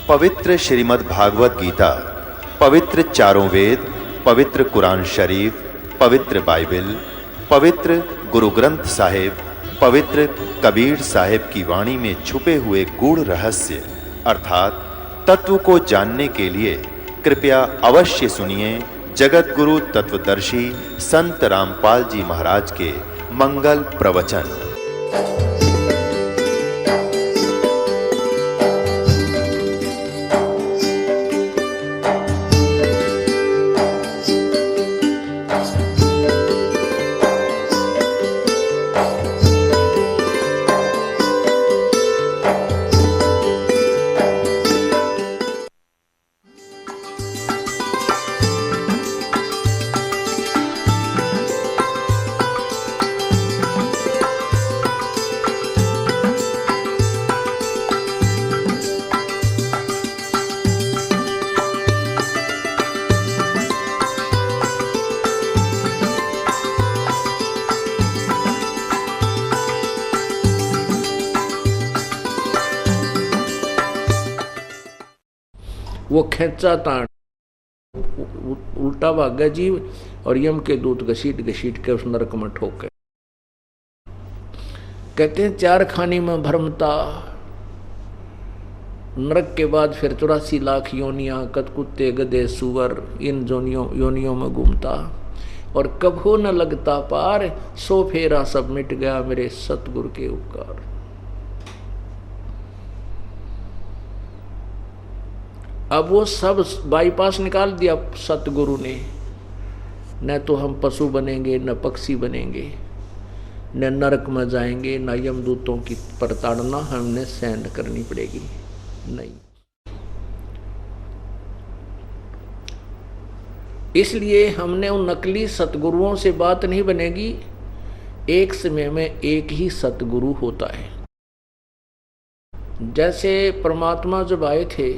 पवित्र श्रीमद् भागवत गीता, पवित्र चारों वेद, पवित्र कुरान शरीफ, पवित्र बाइबल, पवित्र गुरु ग्रंथ साहिब, पवित्र कबीर साहिब की वाणी में छुपे हुए गूढ़ रहस्य अर्थात तत्व को जानने के लिए कृपया अवश्य सुनिए जगत गुरु तत्वदर्शी संत रामपाल जी महाराज के मंगल प्रवचन। वो खेचा ताण उल्टा भागा जीव और यम के दूत घसीट घसीट के उस नरक में ठोके। कहते हैं 4 खानी में भ्रमता, नरक के बाद फिर 84 लाख योनियां कतकुत्ते गधे सुअर इन योनियों में घूमता और कभू न लगता पार, 100 फेरा सब मिट गया मेरे सतगुरु के उपकार। अब वो सब बाईपास निकाल दिया सतगुरु ने। न तो हम पशु बनेंगे, न पक्षी बनेंगे, न नरक में जाएंगे, न यमदूतों की प्रताड़ना हमने सहन करनी पड़ेगी। नहीं, इसलिए हमने उन नकली सतगुरुओं से बात नहीं बनेगी। एक समय में एक ही सतगुरु होता है। जैसे परमात्मा जब आए थे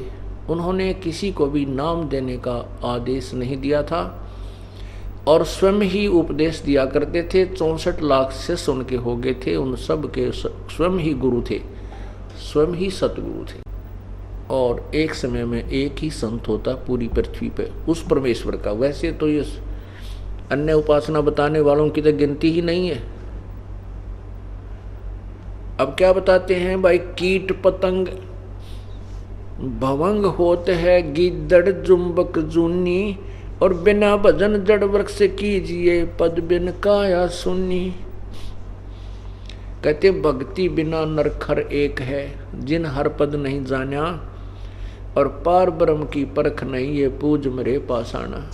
उन्होंने किसी को भी नाम देने का आदेश नहीं दिया था और स्वयं ही उपदेश दिया करते थे। 64 लाख शिष्य उनके हो गए थे, उन सब के स्वयं ही गुरु थे, स्वयं ही सतगुरु थे। और एक समय में एक ही संत होता पूरी पृथ्वी पे उस परमेश्वर का। वैसे तो ये अन्य उपासना बताने वालों की तो गिनती ही नहीं है। अब क्या बताते हैं भाई, कीट पतंग भवंग होते है गिद्दड़ जुम्बक जूनी, और बिना भजन जड़ वृक्ष कीजिए पद बिन काया सुनी। कहते भक्ति बिना नरखर एक है, जिन हर पद नहीं जाना, और पार ब्रह्म की परख नहीं ये पूज मेरे पासाना।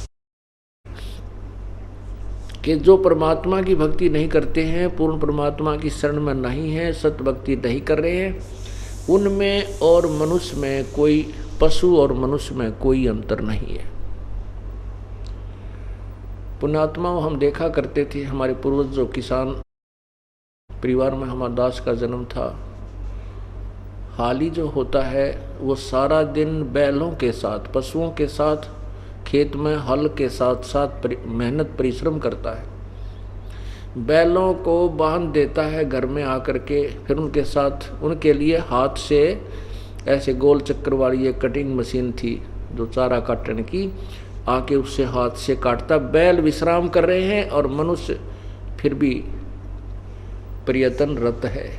कि जो परमात्मा की भक्ति नहीं करते हैं, पूर्ण परमात्मा की शरण में नहीं है, सत भक्ति नहीं कर रहे हैं, उनमें और मनुष्य में कोई, पशु और मनुष्य में कोई अंतर नहीं है। पुण्यात्मा हम देखा करते थे, हमारे पूर्वज जो किसान परिवार में हमारा दास का जन्म था, हाली जो होता है वो सारा दिन बैलों के साथ, पशुओं के साथ खेत में हल के साथ साथ मेहनत परिश्रम करता है। बैलों को बांध देता है घर में आकर के, फिर उनके साथ उनके लिए हाथ से ऐसे गोल चक्कर वाली एक कटिंग मशीन थी जो चारा काटने की, आके उससे हाथ से काटता। बैल विश्राम कर रहे हैं और मनुष्य फिर भी प्रयत्नरत है।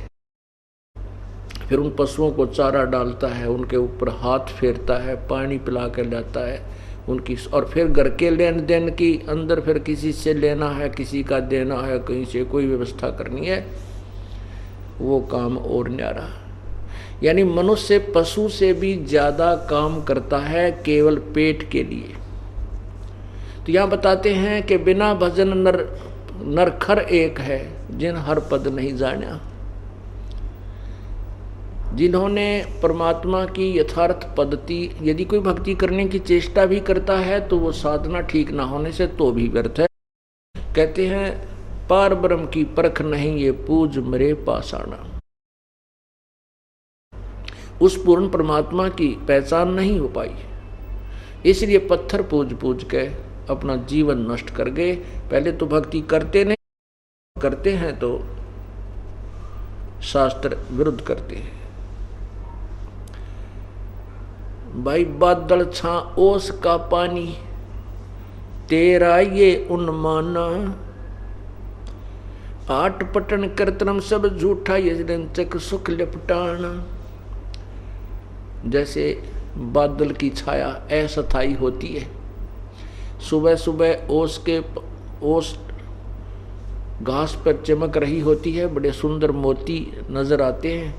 फिर उन पशुओं को चारा डालता है, उनके ऊपर हाथ फेरता है, पानी पिला कर लाता है उनकी, और फिर घर के लेन देन की अंदर फिर किसी से लेना है, किसी का देना है, कहीं से कोई व्यवस्था करनी है, वो काम और न्यारा। यानी मनुष्य पशु से भी ज्यादा काम करता है केवल पेट के लिए। तो यहाँ बताते हैं कि बिना भजन नरखर एक है, जिन हर पद नहीं जाना। जिन्होंने परमात्मा की यथार्थ पद्धति, यदि कोई भक्ति करने की चेष्टा भी करता है तो वो साधना ठीक ना होने से तो भी व्यर्थ है। कहते हैं पार ब्रह्म की परख नहीं ये पूज मेरे पासाना। उस पूर्ण परमात्मा की पहचान नहीं हो पाई, इसलिए पत्थर पूज पूज के अपना जीवन नष्ट कर गए। पहले तो भक्ति करते नहीं, करते हैं तो शास्त्र विरुद्ध करते हैं। भाई बादल छा ओस का पानी, तेरा ये उन्माना, आठ पटन कीर्तनम सब झूठा ये रंचक सुख लिपटाना। जैसे बादल की छाया अस्थायी होती है, सुबह सुबह ओस घास पर चमक रही होती है, बड़े सुंदर मोती नजर आते हैं,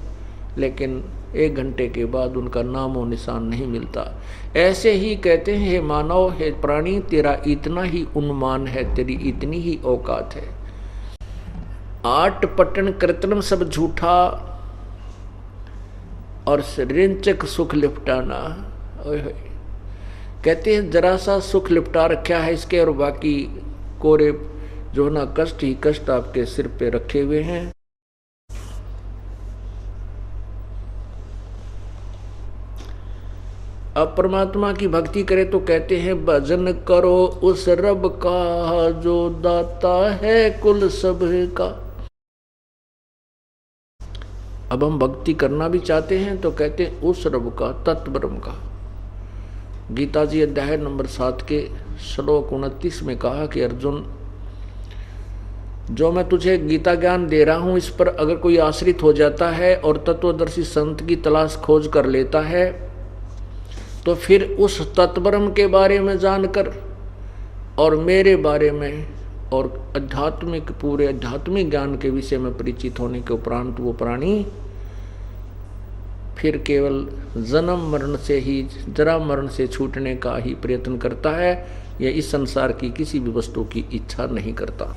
लेकिन 1 घंटे के बाद उनका नामो निशान नहीं मिलता। ऐसे ही कहते हैं, हे मानव, हे प्राणी, तेरा इतना ही उन्मान है, तेरी इतनी ही औकात है। 8 पटन कीर्तनम सब झूठा और रिंचक सुख लिपटाना। कहते हैं जरा सा सुख लिपटा रखा है इसके, और बाकी कोरे जो ना कष्ट ही कष्ट आपके सिर पे रखे हुए हैं। अब परमात्मा की भक्ति करे तो कहते हैं भजन करो उस रब का जो दाता है कुल सब का। अब हम भक्ति करना भी चाहते हैं तो कहते हैं उस रब का, तत्ब्रह्म का। गीता जी अध्याय नंबर 7 के श्लोक 29 में कहा कि अर्जुन, जो मैं तुझे गीता ज्ञान दे रहा हूं, इस पर अगर कोई आश्रित हो जाता है और तत्वदर्शी संत की तलाश खोज कर लेता है, तो फिर उस तत्ब्रह्म के बारे में जानकर और मेरे बारे में और आध्यात्मिक पूरे आध्यात्मिक ज्ञान के विषय में परिचित होने के उपरांत वो प्राणी फिर केवल जन्म मरण से ही, जरा मरण से छूटने का ही प्रयत्न करता है। यह इस संसार की किसी भी वस्तु की इच्छा नहीं करता।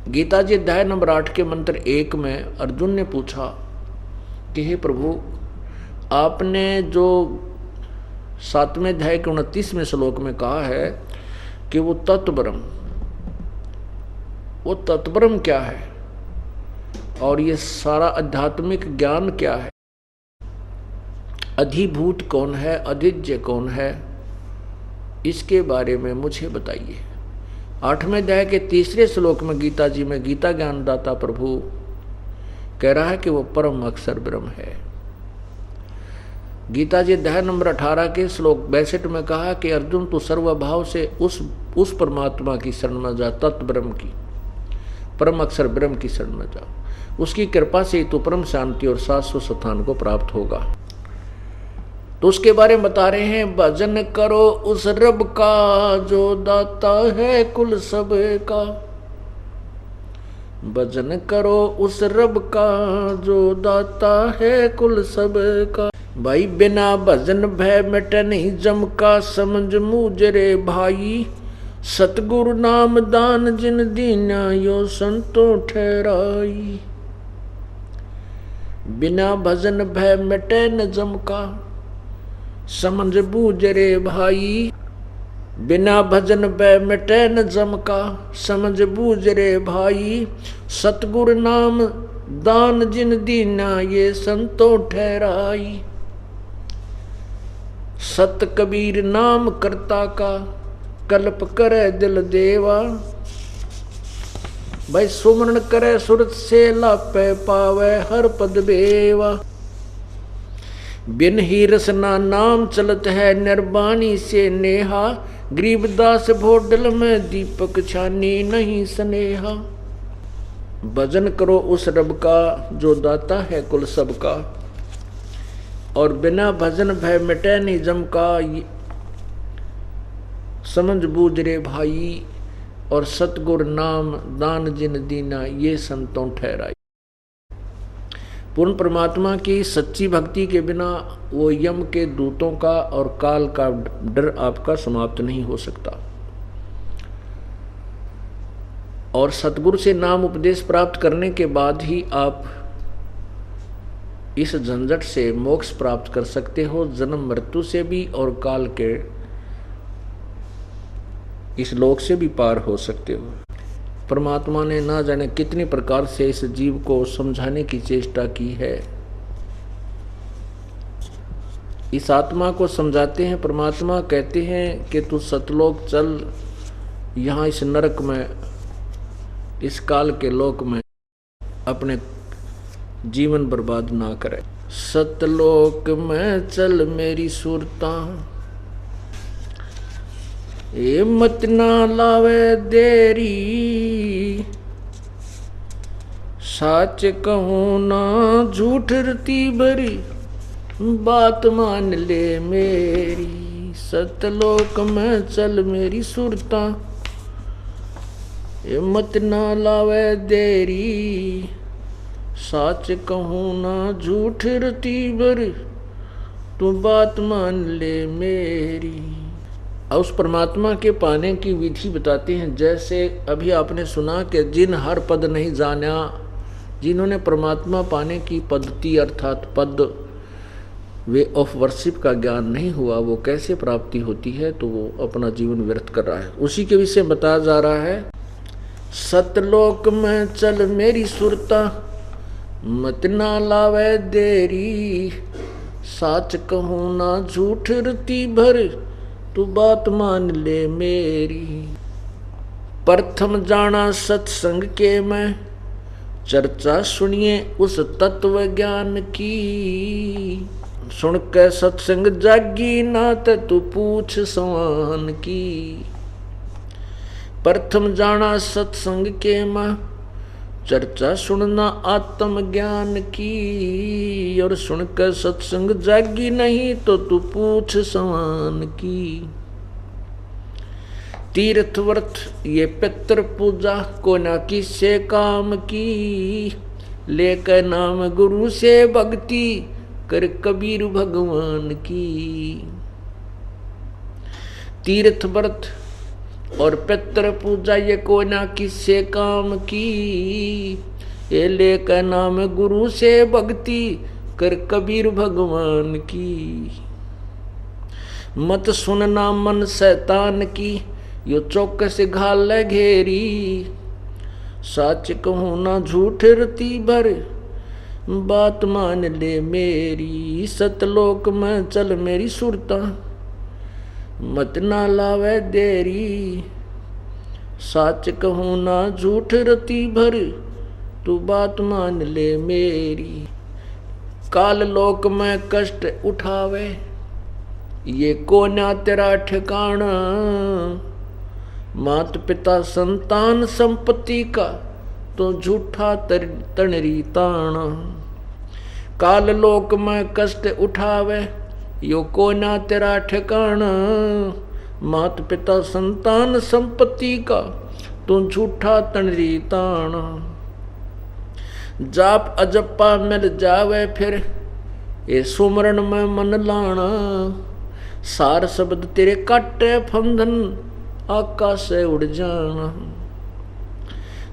गीता जी अध्याय नंबर 8 के मंत्र 1 में अर्जुन ने पूछा कि हे प्रभु, आपने जो 7वें अध्याय के 29वें श्लोक में कहा है कि वो तत्ब्रह्म क्या है और ये सारा आध्यात्मिक ज्ञान क्या है, अधिभूत कौन है, अधिज्य कौन है, इसके बारे में मुझे बताइए। 8वें अध्याय के 3रे श्लोक में गीता जी में गीता ज्ञानदाता प्रभु कह रहा है कि वो परम अक्षर ब्रह्म है। गीता जी अध्याय नंबर 18 के श्लोक 62 में कहा कि अर्जुन, तू सर्वभाव से उस परमात्मा की शरण में जा, तत्व ब्रह्म की, परम अक्षर ब्रह्म की शरण में जा। उसकी कृपा से ही तू परम शांति और शाश्वत स्थान को प्राप्त होगा। तो उसके बारे में बता रहे हैं, भजन करो उस रब का जो दाता है कुल सब का। भजन करो उस रब का जो दाता है कुल सब का। भाई बिना भजन भय मिटे नहीं जम का, समझ मुझरे भाई, सतगुरु नाम दान जिन दीना यो संतो ठहराई। बिना भजन भय मिटे न जम का, समझ बूझ रे भाई। बिना भजन भय मिटे न जम का, समझ बूझ रे भाई। सतगुरु नाम दान जिन दीना ये संतो ठहराई। सत कबीर नाम करता का, कल्प करे दिल देवा। भाई सुमरण करे सुरत से लापे पावे हर पद बेवा। बिन ही रसना नाम चलत है निर्बाणी से नेहा। गरीबदास भोडल में दीपक छानी नहीं स्नेहा। भजन करो उस रब का जो दाता है कुल सब का, और बिना भजन भय मिटे नहीं जम का। समझ बूझ रे भाई, और सतगुर नाम दान जिन दीना ये संतों ठहराई। पूर्ण परमात्मा की सच्ची भक्ति के बिना वो यम के दूतों का और काल का डर आपका समाप्त नहीं हो सकता। और सतगुरु से नाम उपदेश प्राप्त करने के बाद ही आप इस झंझट से मोक्ष प्राप्त कर सकते हो, जन्म मृत्यु से भी और काल के इस लोक से भी पार हो सकते हो। परमात्मा ने ना जाने कितने प्रकार से इस जीव को समझाने की चेष्टा की है। इस आत्मा को समझाते हैं परमात्मा, कहते हैं कि तू सतलोक चल, यहाँ इस नरक में, इस काल के लोक में अपने जीवन बर्बाद ना करे। सतलोक में चल मेरी सुरता, ये मत ना लावे देरी, सच कहूँ ना झूठ रती भरी, बात मान ले मेरी। सतलोक में चल मेरी सुरता, ये मत ना लावे देरी, सच कहूँ ना झूठ रती भरी, तू बात मान ले मेरी। और उस परमात्मा के पाने की विधि बताते हैं। जैसे अभी आपने सुना कि जिन हर पद नहीं जाना, जिन्होंने परमात्मा पाने की पद्धति अर्थात पद वे ऑफ वर्शिप का ज्ञान नहीं हुआ, वो कैसे प्राप्ति होती है, तो वो अपना जीवन व्यर्थ कर रहा है। उसी के विषय बताया जा रहा है। सतलोक में चल मेरी सुरता, मत ना लावे देरी, सच कहूँ ना झूठ रती भर, तू बात मान ले मेरी। प्रथम जाना सत्संग के मैं, चर्चा सुनिए उस तत्व ज्ञान की, सुन के सत्संग जागी ना तू पूछ सवान की। प्रथम जाना सत्संग के मैं, चर्चा सुनना आत्म ज्ञान की, और सुन कर सत्संग जागी नहीं तो तू पूछ सवान की। तीर्थ व्रत ये पितृ पूजा को ना किसे काम की, लेकर नाम गुरु से भक्ति कर कबीर भगवान की। तीर्थ व्रत और पितृ पूजा ये कोई ना किससे काम की, ये लेकर नाम गुरु से भक्ति कर कबीर भगवान की। मत सुनना मन शैतान की, यो चौकस घाल घेरी, सच कहूँ ना झूठ रती भर, बात मान ले मेरी। सतलोक में चल मेरी सुरता, मत ना लावे देरी, सच कहूँ ना झूठ रती भर, तू बात मान ले मेरी। काल लोक में कष्ट उठावे, ये कोना तेरा ठिकाना, मात पिता संतान संपत्ति का तो झूठा तणरी ताना। काल लोक में कष्ट उठावे, यो कोना तेरा ठिकाना, मात पिता संतान संपत्ति का तो झूठा तणरी ताना। जाप अजप्पा मिल जावे फिर, ये सुमरण में मन लाना, सार शब्द तेरे काटे फंदन, आकाश से उड़ जाना।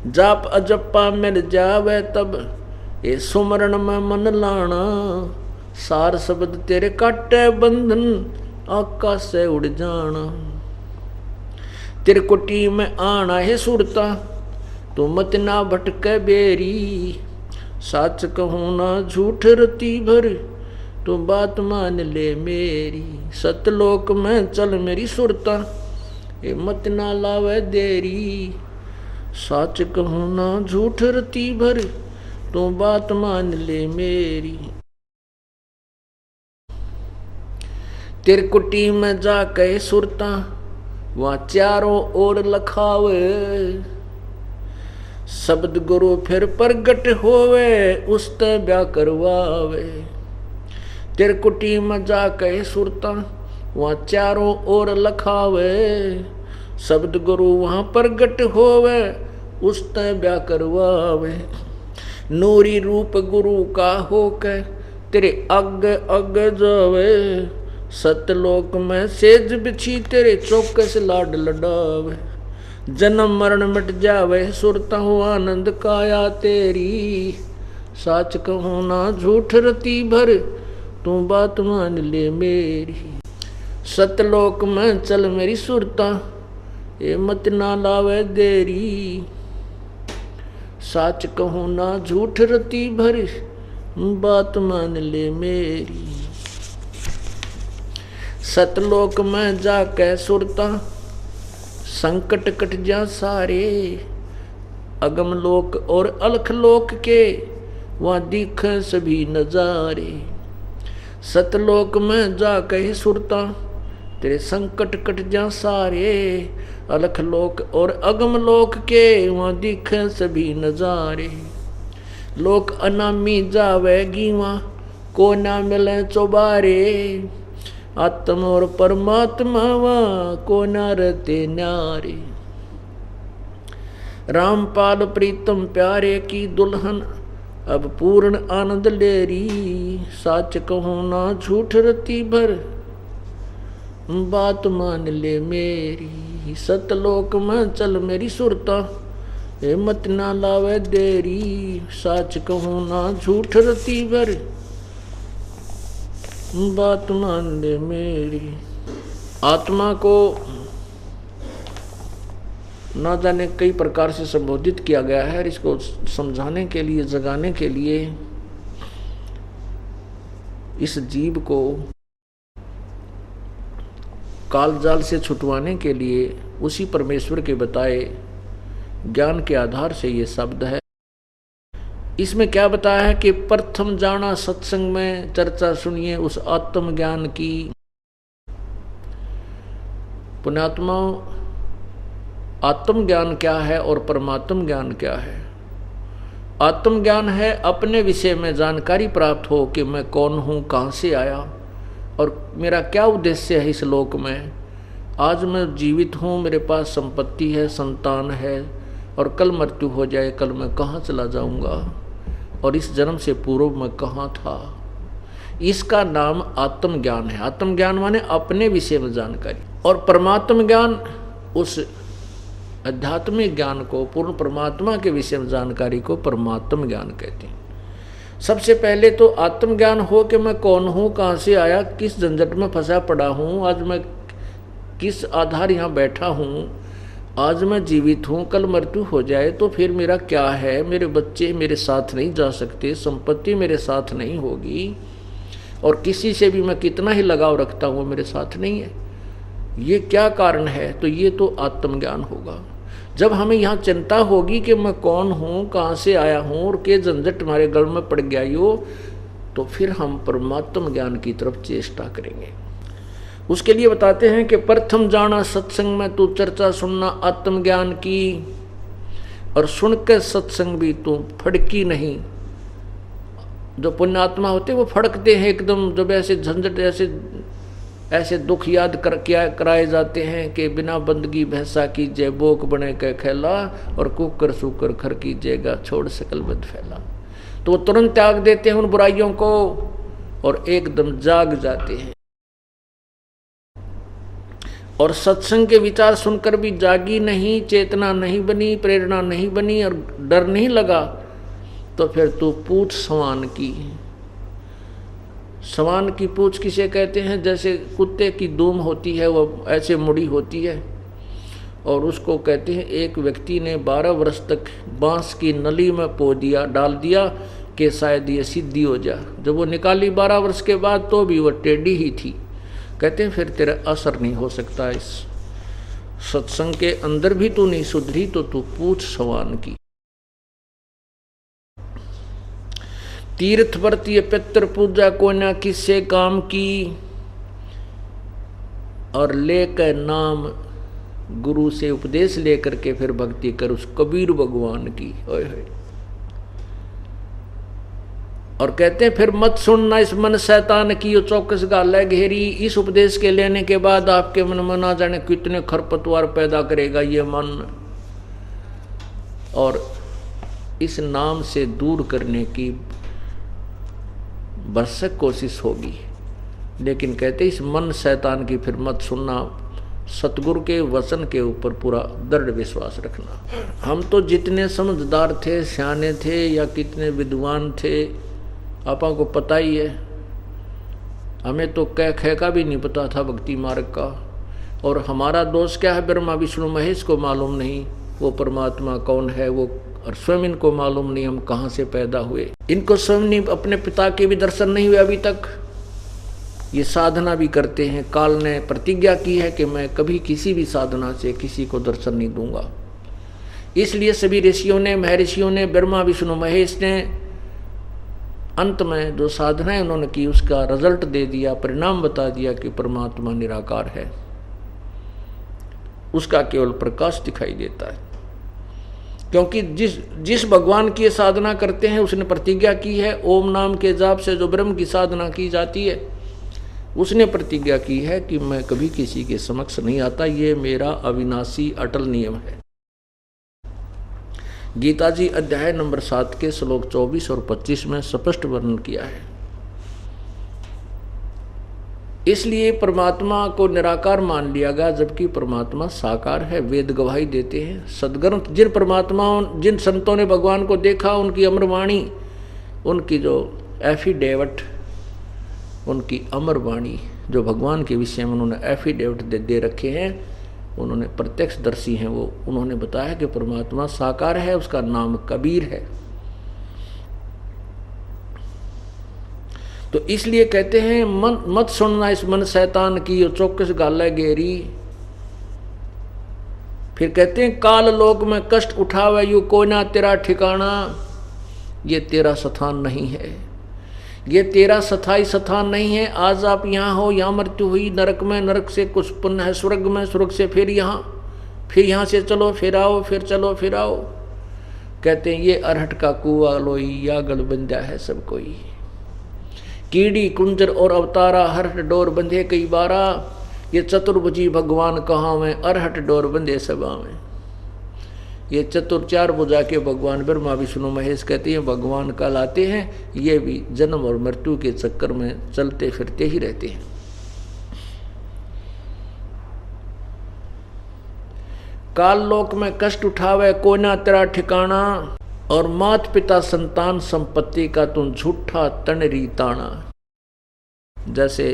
जाप अजप्पा मिल जावे तब, ये सुमरण में मन लाना, सार शब्द तेरे काटे बंधन, आकाश से उड़ जाना। त्रिकुटी में आना है सुरता, तो मत ना भटके बेरी, सच कहूँ ना झूठ रती भर, तो बात मान ले मेरी। सतलोक में चल मेरी सुरता, ये मत ना लावे देरी, सच कहूँ ना झूठ रती भर, तो बात मान ले मेरी। त्रिकुटी में जाके सुरता, वहाँ चारों ओर लखावे, शब्द गुरु फिर प्रगट होवे, उसते ब्याह करवावे। त्रिकुटी में जाके सुरता, वहाँ चारों ओर लखावे, शब्द गुरु वहाँ प्रगट होवे, उसते ब्याह करवावे। नूरी रूप गुरु का होके तेरे अग अग जावे, सतलोक में सेज बिछी तेरे चौकस लाड लडावे। जन्म मरण मिट जावे सुरता हो आनंद काया तेरी, सच कहूँ ना झूठ रती भर, तू बात मान ले मेरी। सतलोक में चल मेरी सुरता, ये मत ना लावे देरी, सच कहूँ ना झूठ रती भर, बात मान ले मेरी। सतलोक में जाके सुरता, संकट कट जा सारे, अगम लोक और अलख लोक के वहाँ दिख सभी नजारे। सतलोक में जा कहे सुरता, तेरे संकट कट जा सारे। अलख लोक और अगम लोक के वहाँ दिख सभी नजारे। लोक अनामी जावेगी वहाँ को ना मिले चौबारे। आत्मा और परमात्मा वहाँ को ना रहते न्यारे। रामपाल प्रीतम प्यारे की दुल्हन अब पूर्ण आनंद ले री। साच कहूँ ना झूठ रती भर बात मान ले मेरी। सतलोक में चल मेरी सुरता, हिम्मत ना लावे देरी। साच कहूँ ना झूठ रती भर बात मान ले मेरी। आत्मा को ना जाने कई प्रकार से संबोधित किया गया है। इसको समझाने के लिए, जगाने के लिए, इस जीव को कालजाल से छुटवाने के लिए उसी परमेश्वर के बताए ज्ञान के आधार से ये शब्द है। इसमें क्या बताया है कि प्रथम जाना सत्संग में चर्चा सुनिए उस आत्म ज्ञान की। पुण्यात्मा, आत्म ज्ञान क्या है और परमात्म ज्ञान क्या है? आत्म ज्ञान है अपने विषय में जानकारी प्राप्त हो कि मैं कौन हूँ, कहाँ से आया और मेरा क्या उद्देश्य है इस लोक में। आज मैं जीवित हूँ, मेरे पास संपत्ति है, संतान है, और कल मृत्यु हो जाए, कल मैं कहाँ चला जाऊँगा और इस जन्म से पूर्व मैं कहाँ था। इसका नाम आत्म ज्ञान है। आत्म ज्ञान माने अपने विषय में जानकारी। और परमात्म ज्ञान उस आध्यात्मिक ज्ञान को, पूर्ण परमात्मा के विषय में जानकारी को परमात्म ज्ञान कहते हैं। सबसे पहले तो आत्म ज्ञान हो कि मैं कौन हूँ, कहाँ से आया, किस झंझट में फंसा पड़ा हूँ, आज मैं किस आधार यहाँ बैठा हूँ, आज मैं जीवित हूँ, कल मृत्यु हो जाए तो फिर मेरा क्या है। मेरे बच्चे मेरे साथ नहीं जा सकते, संपत्ति मेरे साथ नहीं होगी, और किसी से भी मैं कितना ही लगाव रखता हूँ मेरे साथ नहीं है। ये क्या कारण है? तो ये तो आत्मज्ञान होगा। जब हमें यहाँ चिंता होगी कि मैं कौन हूँ, कहाँ से आया हूँ और के झंझट हमारे गल में पड़ गया यो, तो फिर हम परमात्म ज्ञान की तरफ चेष्टा करेंगे। उसके लिए बताते हैं कि प्रथम जाना सत्संग में तू चर्चा सुनना आत्म ज्ञान की, और सुन के सत्संग भी तू फड़की नहीं। जो पुण्यात्मा होते वो फड़कते हैं एकदम, जब ऐसे झंझट ऐसे दुख याद कराए जाते हैं कि बिना बंदगी भैंसा की जय बोक बने के खेला, और कुकर सुकर खर की जयगा छोड़ सकल बद फैला। तो वो तुरंत त्याग देते हैं उन बुराइयों को और एकदम जाग जाते हैं। और सत्संग के विचार सुनकर भी जागी नहीं, चेतना नहीं बनी, प्रेरणा नहीं बनी और डर नहीं लगा, तो फिर तू पूछ सवान की। सवान की पूछ किसे कहते हैं? जैसे कुत्ते की दूम होती है, वो ऐसे मुड़ी होती है, और उसको कहते हैं एक व्यक्ति ने 12 वर्ष तक बांस की नली में डाल दिया कि शायद ये सिद्धि हो जा। जब वो निकाली 12 वर्ष के बाद तो भी वो टेढ़ी ही थी। कहते हैं फिर तेरा असर नहीं हो सकता, इस सत्संग के अंदर भी तू नहीं सुधरी तो तू पूछ सवान की। तीर्थ वर्तीय पितृ पूजा को ना किससे काम की, और लेकर नाम गुरु से उपदेश लेकर के फिर भक्ति कर उस कबीर भगवान की। और कहते हैं फिर मत सुनना इस मन शैतान की, यो चौकस गाल है घेरी। इस उपदेश के लेने के बाद आपके मन में ना जाने कितने खरपतवार पैदा करेगा ये मन, और इस नाम से दूर करने की भरसक कोशिश होगी। लेकिन कहते इस मन शैतान की फिर मत सुनना, सतगुरु के वचन के ऊपर पूरा दृढ़ विश्वास रखना। हम तो जितने समझदार थे, सियाने थे या कितने विद्वान थे, आपा को पता ही है। हमें तो कह खे का भी नहीं पता था भक्ति मार्ग का। और हमारा दोष क्या है? ब्रह्मा विष्णु महेश को मालूम नहीं वो परमात्मा कौन है, वो और स्वयं इनको मालूम नहीं हम कहाँ से पैदा हुए। इनको स्वयं नहीं, अपने पिता के भी दर्शन नहीं हुए अभी तक। ये साधना भी करते हैं। काल ने प्रतिज्ञा की है कि मैं कभी किसी भी साधना से किसी को दर्शन नहीं दूंगा। इसलिए सभी ऋषियों ने, महर्षियों ने, ब्रह्मा विष्णु महेश ने अंत में जो साधनाएं उन्होंने की उसका रिजल्ट दे दिया, परिणाम बता दिया कि परमात्मा निराकार है, उसका केवल प्रकाश दिखाई देता है। क्योंकि जिस भगवान की साधना करते हैं उसने प्रतिज्ञा की है, ओम नाम के जाप से जो ब्रह्म की साधना की जाती है उसने प्रतिज्ञा की है कि मैं कभी किसी के समक्ष नहीं आता, ये मेरा अविनाशी अटल नियम है। गीता जी अध्याय नंबर 7 के श्लोक 24 और 25 में स्पष्ट वर्णन किया है। इसलिए परमात्मा को निराकार मान लिया गया, जबकि परमात्मा साकार है। वेद गवाही देते हैं, सदग्रंथ जिन संतों ने भगवान को देखा, उनकी अमरवाणी, उनकी जो एफिडेविट, उनकी अमरवाणी जो भगवान के विषय में उन्होंने एफिडेविट दे रखे हैं, उन्होंने प्रत्यक्षदर्शी हैं, वो उन्होंने बताया कि परमात्मा साकार है, उसका नाम कबीर है। तो इसलिए कहते हैं मत सुनना इस मन शैतान की, यो चौकस गाल है गेरी। फिर कहते हैं काल लोक में कष्ट उठावे यू कोई ना तेरा ठिकाना, ये तेरा स्थान नहीं है, ये तेरा स्थाई स्थान नहीं है। आज आप यहाँ हो, यहाँ मृत्यु हुई, नरक में, नरक से कुछ पुण्य है स्वर्ग में, स्वर्ग से फिर यहाँ से चलो फिर आओ, फिर चलो फिर आओ। कहते हैं ये अरहट का कुआ लोई, या गलबंदा है सब कोई, कीड़ी कुंजर और अवतारा, हरहट डोर बंधे कई बारा, ये चतुर्भुजी भगवान कहाँ में, अरहट डोर बंधे सभा में। ये चतुर चार भुजा के भगवान ब्रह्मा विष्णु महेश कहते हैं भगवान कहलाते हैं, ये भी जन्म और मृत्यु के चक्कर में चलते फिरते ही रहते हैं। काल लोक में कष्ट उठावे कोई ना तेरा ठिकाना, और मात पिता संतान संपत्ति का तुम झूठा तनरी ताना। जैसे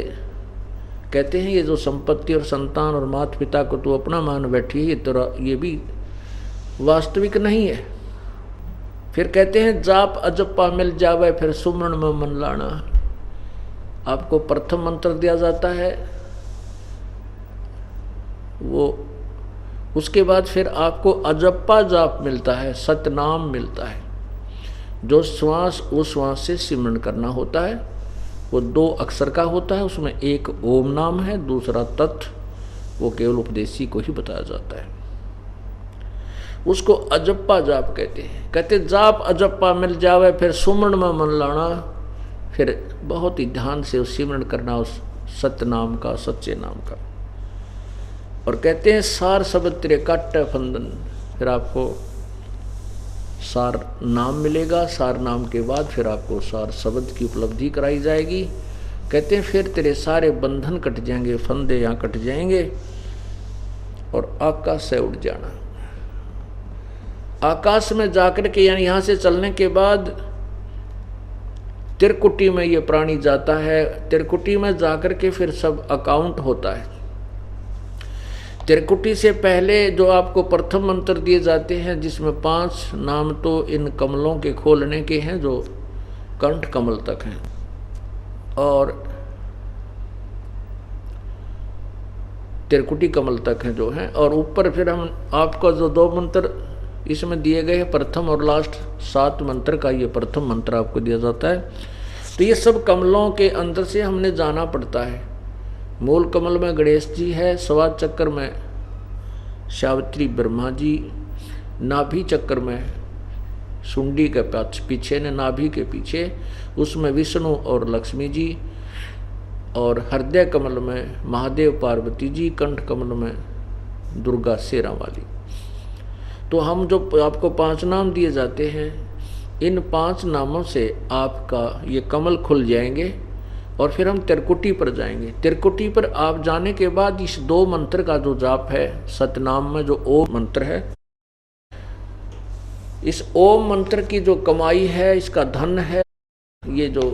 कहते हैं ये जो संपत्ति और संतान और मात पिता को तू अपना मान बैठी है, ये भी वास्तविक नहीं है। फिर कहते हैं जाप अजप्पा मिल जावे, फिर सुमरण में मन लाना। आपको प्रथम मंत्र दिया जाता है, वो उसके बाद फिर आपको अजप्पा जाप मिलता है, सतनाम मिलता है। जो श्वास उस श्वास से सिमरन करना होता है, वो 2 अक्षर का होता है, उसमें एक ओम नाम है, दूसरा तत्, वो केवल उपदेशी को ही बताया जाता है। उसको अजप्पा जाप कहते हैं। कहते जाप अजप्पा मिल जावे, फिर सुमरण में मन लाना, फिर बहुत ही ध्यान से उस सिमरन करना उस सत्य नाम का, सच्चे नाम का। और कहते हैं सार शब्द तेरे काट फंदन, फिर आपको सार नाम मिलेगा, सार नाम के बाद फिर आपको सार शब्द की उपलब्धि कराई जाएगी। कहते हैं फिर तेरे सारे बंधन कट जाएंगे, फंदे यहाँ कट जाएंगे और आकाश से उड़ जाना। आकाश में जाकर के यानी यहाँ से चलने के बाद त्रिकुटी में ये प्राणी जाता है। त्रिकुटी में जाकर के फिर सब अकाउंट होता है। त्रिकुटी से पहले जो आपको प्रथम मंत्र दिए जाते हैं, जिसमें 5 नाम तो इन कमलों के खोलने के हैं जो कंठ कमल तक हैं, और त्रिकुटी कमल तक हैं जो हैं, और ऊपर फिर हम आपको जो 2 मंत्र इसमें दिए गए हैं, प्रथम और लास्ट 7 मंत्र का ये प्रथम मंत्र आपको दिया जाता है। तो ये सब कमलों के अंदर से हमने जाना पड़ता है। मूल कमल में गणेश जी है, सवा चक्कर में सावित्री ब्रह्मा जी, नाभि चक्कर में सुंडी के पीछे ने नाभि के पीछे उसमें विष्णु और लक्ष्मी जी, और हृदय कमल में महादेव पार्वती जी, कंठ कमल में दुर्गा शेरा वाली। तो हम जो आपको 5 नाम दिए जाते हैं, इन 5 नामों से आपका ये कमल खुल जाएंगे और फिर हम त्रिकुटी पर जाएंगे। त्रिकुटी पर आप जाने के बाद इस 2 मंत्र का जो जाप है, सतनाम में जो ओम मंत्र है, इस ओम मंत्र की जो कमाई है, इसका धन है, ये जो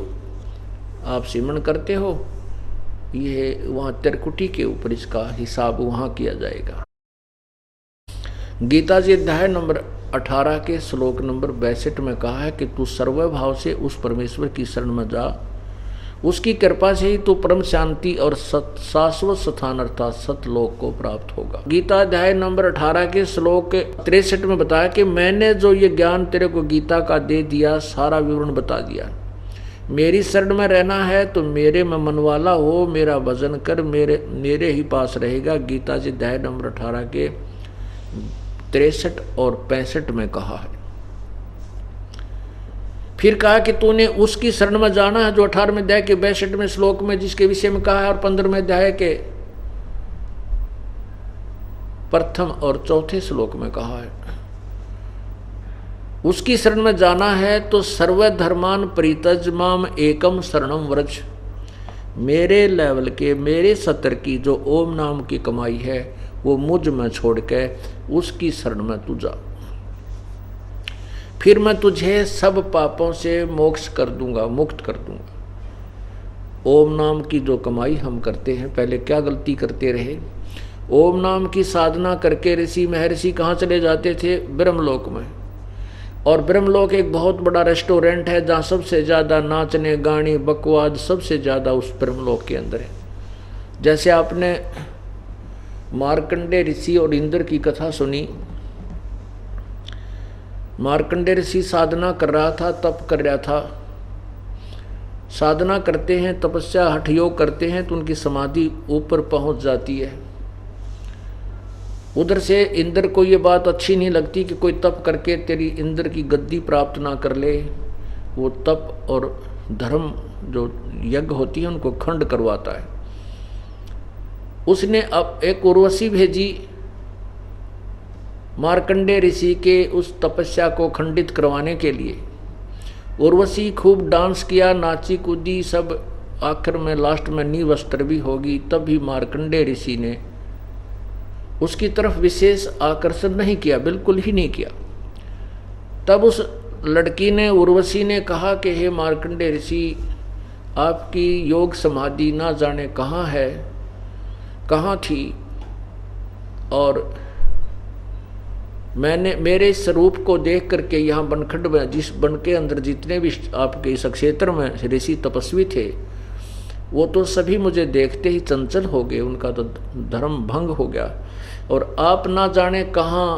आप सिमरन करते हो, ये वहाँ त्रिकुटी के ऊपर इसका हिसाब वहाँ किया जाएगा। गीता जी अध्याय नंबर 18 के श्लोक नंबर 62 में कहा है कि तू सर्वभाव से उस परमेश्वर की शरण में जा, उसकी कृपा से ही तू परम शांति और शाश्वत स्थान अर्थात सतलोक को प्राप्त होगा। गीता अध्याय नंबर 18 के श्लोक 63 में बताया कि मैंने जो ये ज्ञान तेरे को गीता का दे दिया, सारा विवरण बता दिया। मेरी शरण में रहना है तो मेरे में मनवाला हो, मेरा भजन कर, मेरे ही पास रहेगा। गीता जी अध्याय नंबर 18 के 63 और 65 में कहा है। फिर कहा कि तूने उसकी शरण में जाना है जो 18वें अध्याय के 62वें श्लोक में जिसके विषय में कहा है, और 15वें अध्याय के प्रथम और चौथे श्लोक में कहा है। उसकी शरण में जाना है तो सर्वधर्मान परित्यज माम एकम शरणम व्रज। मेरे लेवल के, मेरे सत्र की जो ओम नाम की कमाई है वो मुझ में छोड़ के उसकी शरण में तू जा, फिर मैं तुझे सब पापों से मोक्ष कर दूंगा, मुक्त कर दूंगा। ओम नाम की जो कमाई हम करते हैं, पहले क्या गलती करते रहे, ओम नाम की साधना करके ऋषि महर्षि कहाँ चले जाते थे, ब्रह्मलोक में। और ब्रह्मलोक एक बहुत बड़ा रेस्टोरेंट है जहाँ सबसे ज़्यादा नाचने गाने बकवाद सबसे ज़्यादा उस ब्रह्मलोक के अंदर है। जैसे आपने मार्कंडे ऋषि और इंद्र की कथा सुनी। मार्कंडे ऋषि साधना कर रहा था, तप कर रहा था। साधना करते हैं, तपस्या हठ योग करते हैं तो उनकी समाधि ऊपर पहुंच जाती है। उधर से इंद्र को ये बात अच्छी नहीं लगती कि कोई तप करके तेरी इंद्र की गद्दी प्राप्त ना कर ले। वो तप और धर्म जो यज्ञ होती है उनको खंड करवाता है। उसने अब एक उर्वशी भेजी मार्कंडे ऋषि के उस तपस्या को खंडित करवाने के लिए। उर्वशी खूब डांस किया, नाची कूदी, सब आखिर में लास्ट में निवस्त्र भी होगी। तब भी मार्कंडे ऋषि ने उसकी तरफ विशेष आकर्षण नहीं किया, बिल्कुल ही नहीं किया। तब उस लड़की ने, उर्वशी ने कहा कि हे मार्कंडे ऋषि, आपकी योग समाधि ना जाने कहाँ है, कहाँ थी, और मैंने मेरे स्वरूप को देख करके यहाँ बनखंड में, जिस बन के अंदर जितने भी आपके इस क्षेत्र में ऋषि तपस्वी थे, वो तो सभी मुझे देखते ही चंचल हो गए, उनका तो धर्म भंग हो गया, और आप ना जाने कहाँ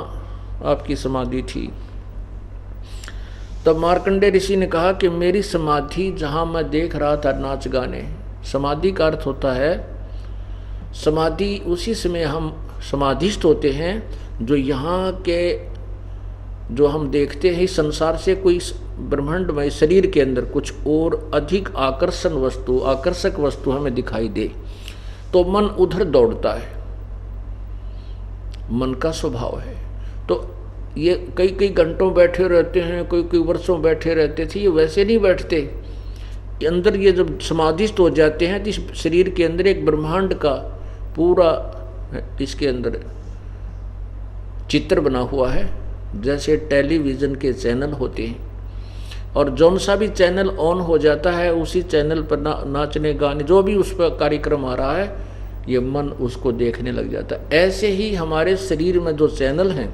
आपकी समाधि थी। तब मार्कंडे ऋषि ने कहा कि मेरी समाधि जहाँ मैं देख रहा था नाच गाने, समाधि का अर्थ होता है समाधि, उसी समय हम समाधिस्थ होते हैं जो यहाँ के जो हम देखते हैं संसार से कोई ब्रह्मांडमय शरीर के अंदर कुछ और अधिक आकर्षक वस्तु हमें दिखाई दे तो मन उधर दौड़ता है, मन का स्वभाव है। तो ये कई घंटों बैठे रहते हैं, कोई वर्षों बैठे रहते थे, ये वैसे नहीं बैठते। अंदर ये जब समाधिस्थ हो जाते हैं तो इस शरीर के अंदर एक ब्रह्मांड का पूरा इसके अंदर चित्र बना हुआ है, जैसे टेलीविज़न के चैनल होते हैं, और जौन सा भी चैनल ऑन हो जाता है उसी चैनल पर नाचने गाने जो भी उस पर कार्यक्रम आ रहा है ये मन उसको देखने लग जाता है। ऐसे ही हमारे शरीर में जो चैनल हैं,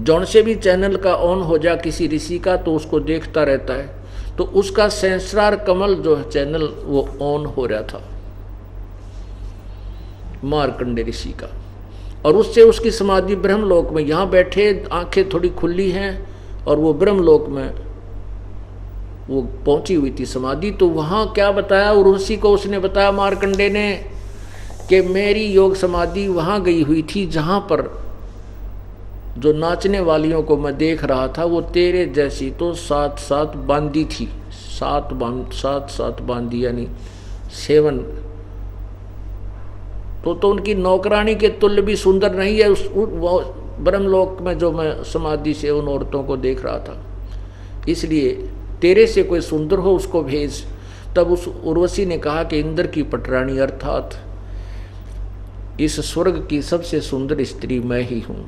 जौन से भी चैनल का ऑन हो जा किसी ऋषि का तो उसको देखता रहता है, तो उसका सहस्रार कमल जो है चैनल वो ऑन हो रहा था मार्कंडे ऋषि का, और उससे उसकी समाधि ब्रह्मलोक में, यहाँ बैठे आंखें थोड़ी खुली हैं और वो ब्रह्मलोक में वो पहुंची हुई थी समाधि। तो वहाँ क्या बताया उर्वशी को, उसने बताया मार्कंडे ने कि मेरी योग समाधि वहाँ गई हुई थी जहाँ पर जो नाचने वालियों को मैं देख रहा था वो तेरे जैसी तो सात बांदी थी, सात बांदी यानी 7। तो उनकी नौकरानी के तुल्य भी सुंदर नहीं है उस ब्रह्मलोक में जो मैं समाधि से उन औरतों को देख रहा था, इसलिए तेरे से कोई सुंदर हो उसको भेज। तब उस उर्वशी ने कहा कि इंद्र की पटरानी अर्थात इस स्वर्ग की सबसे सुंदर स्त्री मैं ही हूँ।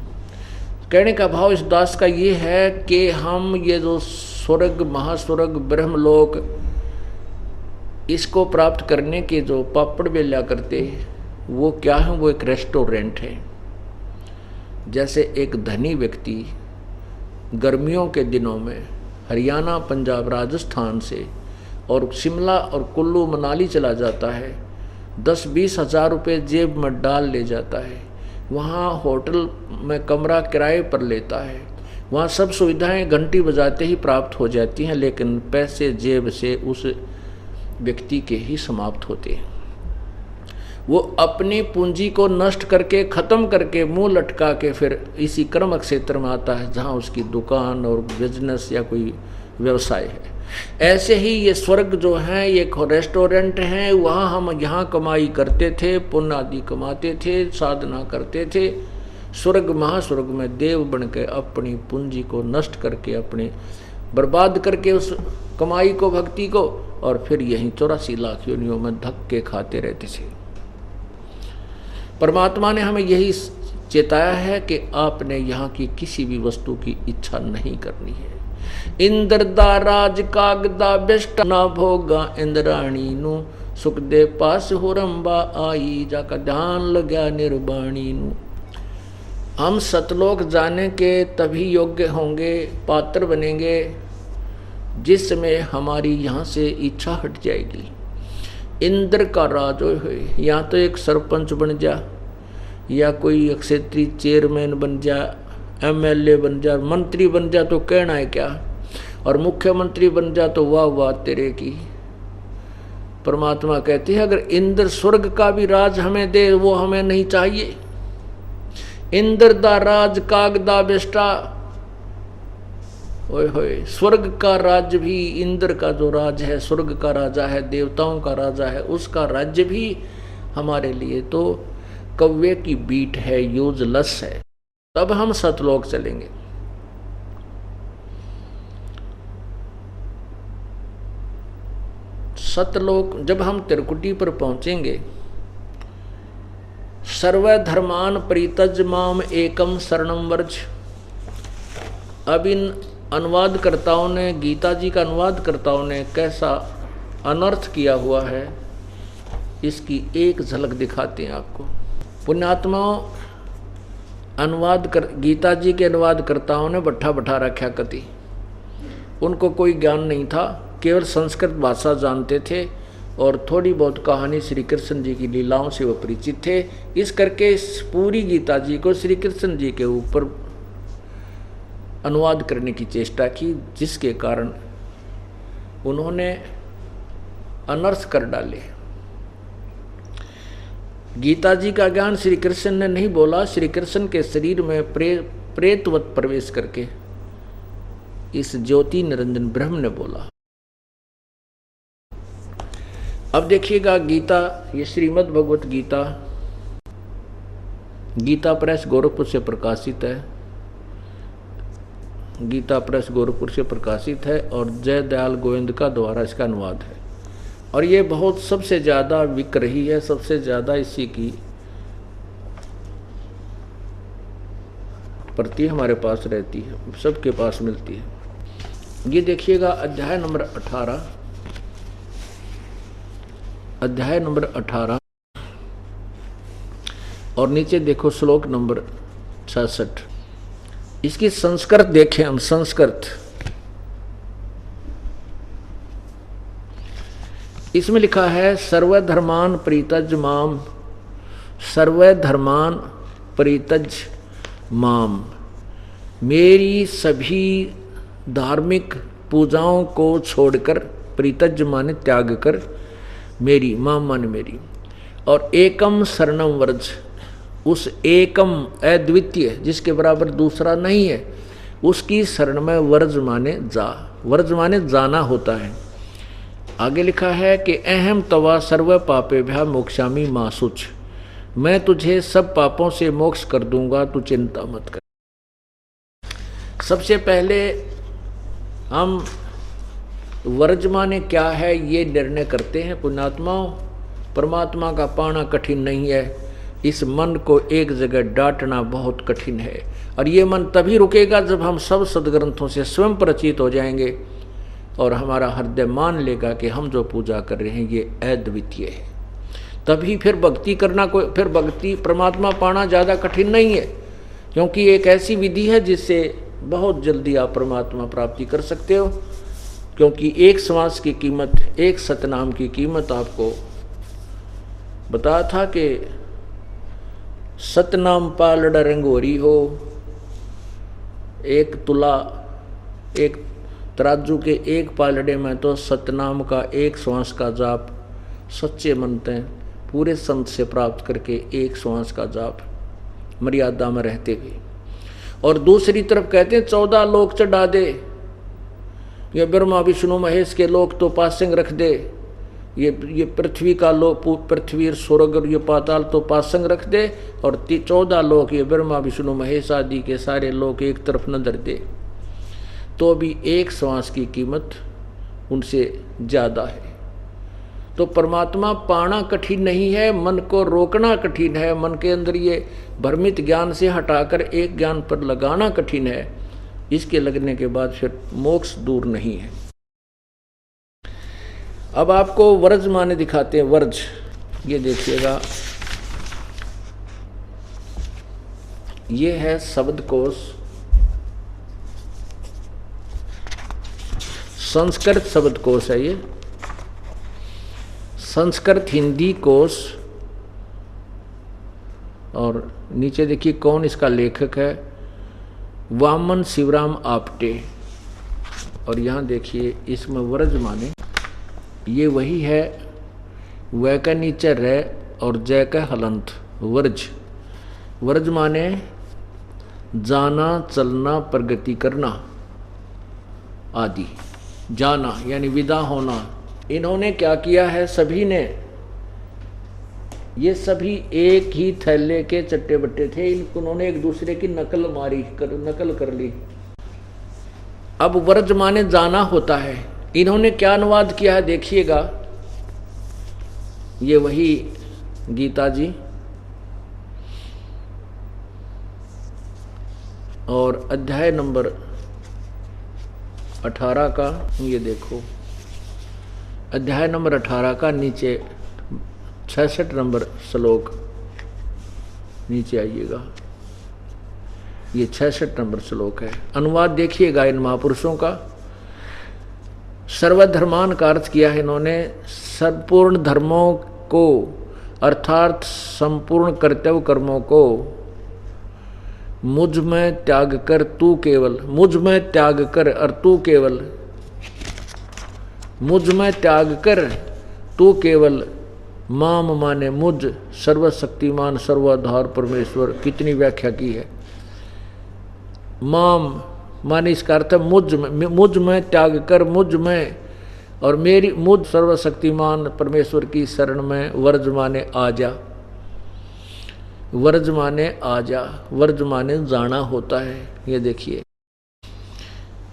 कहने का भाव इस दास का ये है कि हम ये जो स्वर्ग महास्वर्ग ब्रह्मलोक इसको प्राप्त करने के जो पापड़ बेला करते हैं वो क्या है, वो एक रेस्टोरेंट है। जैसे एक धनी व्यक्ति गर्मियों के दिनों में हरियाणा पंजाब राजस्थान से और शिमला और कुल्लू मनाली चला जाता है, 10-20 हज़ार रुपये जेब में डाल ले जाता है, वहाँ होटल में कमरा किराए पर लेता है, वहाँ सब सुविधाएं घंटी बजाते ही प्राप्त हो जाती हैं, लेकिन पैसे जेब से उस व्यक्ति के ही समाप्त होते हैं। वो अपनी पूंजी को नष्ट करके ख़त्म करके मुंह लटका के फिर इसी कर्म क्षेत्र में आता है जहाँ उसकी दुकान और बिजनेस या कोई व्यवसाय है। ऐसे ही ये स्वर्ग जो है ये रेस्टोरेंट हैं, वहाँ हम यहाँ कमाई करते थे, पुण्य आदि कमाते थे, साधना करते थे। स्वर्ग महास्वर्ग में देव बन के अपनी पूंजी को नष्ट करके अपने बर्बाद करके उस कमाई को भक्ति को, और फिर यहीं 84 लाख योनियों में धक्के खाते रहते थे। परमात्मा ने हमें यही चेताया है कि आपने यहाँ की किसी भी वस्तु की इच्छा नहीं करनी है। इंद्र दा राज कागदा बेस्ट ना भोगा इंद्राणी नु, सुख दे पास हो रंबा आई जाका ध्यान लग्या निर्वाणी नु। हम सतलोक जाने के तभी योग्य होंगे, पात्र बनेंगे, जिसमें हमारी यहाँ से इच्छा हट जाएगी। इंद्र का राज हो, या तो एक सरपंच बन जा, या कोई क्षेत्रीय चेयरमैन बन जा, एमएलए बन जा, मंत्री बन जा तो कहना है क्या, और मुख्यमंत्री बन जा तो वाह वाह तेरे की। परमात्मा कहते हैं अगर इंद्र स्वर्ग का भी राज हमें दे वो हमें नहीं चाहिए। इंद्र दा राज कागदा बेस्टा, ओए होए, स्वर्ग का राज्य भी, इंद्र का जो राज है, स्वर्ग का राजा है, देवताओं का राजा है, उसका राज्य भी हमारे लिए तो कौवे की बीट है, यूजलेस है। तब हम सतलोक चलेंगे। सतलोक जब हम त्रिकुटी पर पहुंचेंगे, सर्वधर्मान परित्यज माम एकम शरणम वर्ज। अब इन अनुवादकर्ताओं ने, गीता जी का अनुवादकर्ताओं ने कैसा अनर्थ किया हुआ है, इसकी एक झलक दिखाते हैं आपको। पुण्यात्माओं, गीता जी के अनुवादकर्ताओं ने बट्ठा बैठा रखा कति। उनको कोई ज्ञान नहीं था, केवल संस्कृत भाषा जानते थे और थोड़ी बहुत कहानी श्री कृष्ण जी की लीलाओं से वो परिचित थे। इस करके इस पूरी गीता जी को श्री कृष्ण जी के ऊपर अनुवाद करने की चेष्टा की, जिसके कारण उन्होंने अनर्थ कर डाले। गीता जी का ज्ञान श्री कृष्ण ने नहीं बोला, श्री कृष्ण के शरीर में प्रेतवत प्रवेश करके इस ज्योति निरंजन ब्रह्म ने बोला। अब देखिएगा गीता, ये श्रीमद् भगवत गीता, गीता प्रेस गोरखपुर से प्रकाशित है। गीता प्रेस गोरखपुर से प्रकाशित है और जय दयाल गोविंद का द्वारा इसका अनुवाद है। और ये बहुत सबसे ज़्यादा बिक रही है, सबसे ज़्यादा इसी की प्रति हमारे पास रहती है, सबके पास मिलती है। ये देखिएगा अध्याय नंबर 18, अध्याय नंबर 18 और नीचे देखो श्लोक नंबर 66। इसकी संस्कृत देखें हम। संस्कृत इसमें लिखा है सर्वधर्मान परित्यज माम, सर्वधर्मान परित्यज माम, मेरी सभी धार्मिक पूजाओं को छोड़कर, परित्यज माने त्याग कर, मेरी, माम माने मेरी, और एकम शरणम व्रज, उस एकम अद्वितीय जिसके बराबर दूसरा नहीं है, उसकी शरण में वर्ज माने जा, वर्ज माने जाना होता है। आगे लिखा है कि अहम तवा सर्व पापेभ्यः मोक्षामि मा शुच, मैं तुझे सब पापों से मोक्ष कर दूंगा, तू चिंता मत कर। सबसे पहले हम वर्ज माने क्या है ये निर्णय करते हैं। पुण्यात्माओं, परमात्मा का पाना कठिन नहीं है, इस मन को एक जगह डांटना बहुत कठिन है। और ये मन तभी रुकेगा जब हम सब सदग्रंथों से स्वयं परिचित हो जाएंगे और हमारा हृदय मान लेगा कि हम जो पूजा कर रहे हैं ये अद्वितीय है। तभी फिर भक्ति करना, कोई फिर भक्ति परमात्मा पाना ज़्यादा कठिन नहीं है, क्योंकि एक ऐसी विधि है जिससे बहुत जल्दी आप परमात्मा प्राप्ति कर सकते हो। क्योंकि एक श्वास की कीमत, एक सतनाम की कीमत आपको बताया था कि सतनाम पालड़ रंगोरी हो, एक तुला, एक तराजू के एक पालड़े में तो सतनाम का एक श्वास का जाप सच्चे मनते हैं पूरे संत से प्राप्त करके एक श्वास का जाप मर्यादा में रहते हुए। और दूसरी तरफ कहते हैं 14 लोक चढ़ा दे, ये ब्रह्मा विष्णु महेश के लोक तो पासंग रख दे, ये पृथ्वी का लोक, पृथ्वी स्वर्ग और ये पाताल तो पासंग रख दे, और 14 लोक ये ब्रह्मा विष्णु महेश आदि के सारे लोक एक तरफ न धर दे, तो भी एक श्वास की कीमत उनसे ज़्यादा है। तो परमात्मा पाना कठिन नहीं है, मन को रोकना कठिन है, मन के अंदर ये भ्रमित ज्ञान से हटाकर एक ज्ञान पर लगाना कठिन है। इसके लगने के बाद फिर मोक्ष दूर नहीं है। अब आपको वर्ज माने दिखाते हैं। वर्ज, ये देखिएगा, ये है शब्दकोश, संस्कृत शब्दकोश है ये, संस्कृत हिंदी कोश। और नीचे देखिए कौन इसका लेखक है, वामन शिवराम आपटे। और यहाँ देखिए इसमें वर्ज माने ये वही है, वै का नीचे रे और जय का हलंत, वर्ज। वर्ज माने जाना, चलना, प्रगति करना आदि। जाना यानी विदा होना। इन्होंने क्या किया है, सभी ने, ये सभी एक ही थैले के चट्टे बट्टे थे, इन्होंने एक दूसरे की नकल कर ली। अब वर्ज माने जाना होता है, इन्होंने क्या अनुवाद किया है देखिएगा, ये वही गीता जी और अध्याय नंबर 18 का, ये देखो अध्याय नंबर 18 का नीचे 66 नंबर श्लोक, नीचे आइएगा, ये 66 नंबर श्लोक है। अनुवाद देखिएगा इन महापुरुषों का। सर्वधर्मान का अर्थ किया है इन्होंने, संपूर्ण धर्मों को अर्थात संपूर्ण कर्तव्य कर्मों को मुझ में त्याग कर तू केवल, मुझ में त्याग कर और तू केवल, मुझ में त्याग कर तू केवल, माम माने मुझ, सर्वशक्तिमान सर्वाधार परमेश्वर। कितनी व्याख्या की है। माम माने इसका अर्थ मुझ में त्याग कर, मुझ में और मेरी, मुझ सर्वशक्तिमान परमेश्वर की शरण में। वर्ज माने आजा, वर्ज माने आजा, वर्ज माने जाना होता है। ये देखिए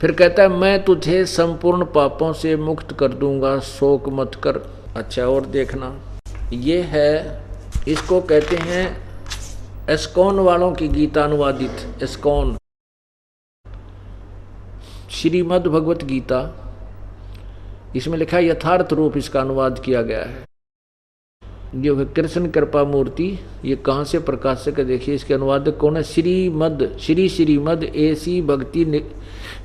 फिर कहता है मैं तुझे संपूर्ण पापों से मुक्त कर दूंगा, शोक मत कर। अच्छा और देखना, ये है, इसको कहते हैं एस्कॉन वालों की गीता अनुवादित, एस्कॉन श्रीमद् भगवत गीता, इसमें लिखा है यथार्थ रूप, इसका अनुवाद किया गया है। ये कृष्ण कृपा मूर्ति, ये कहाँ से प्रकाशक है देखिए, इसके अनुवादक कौन है, श्रीमद एसी भक्ति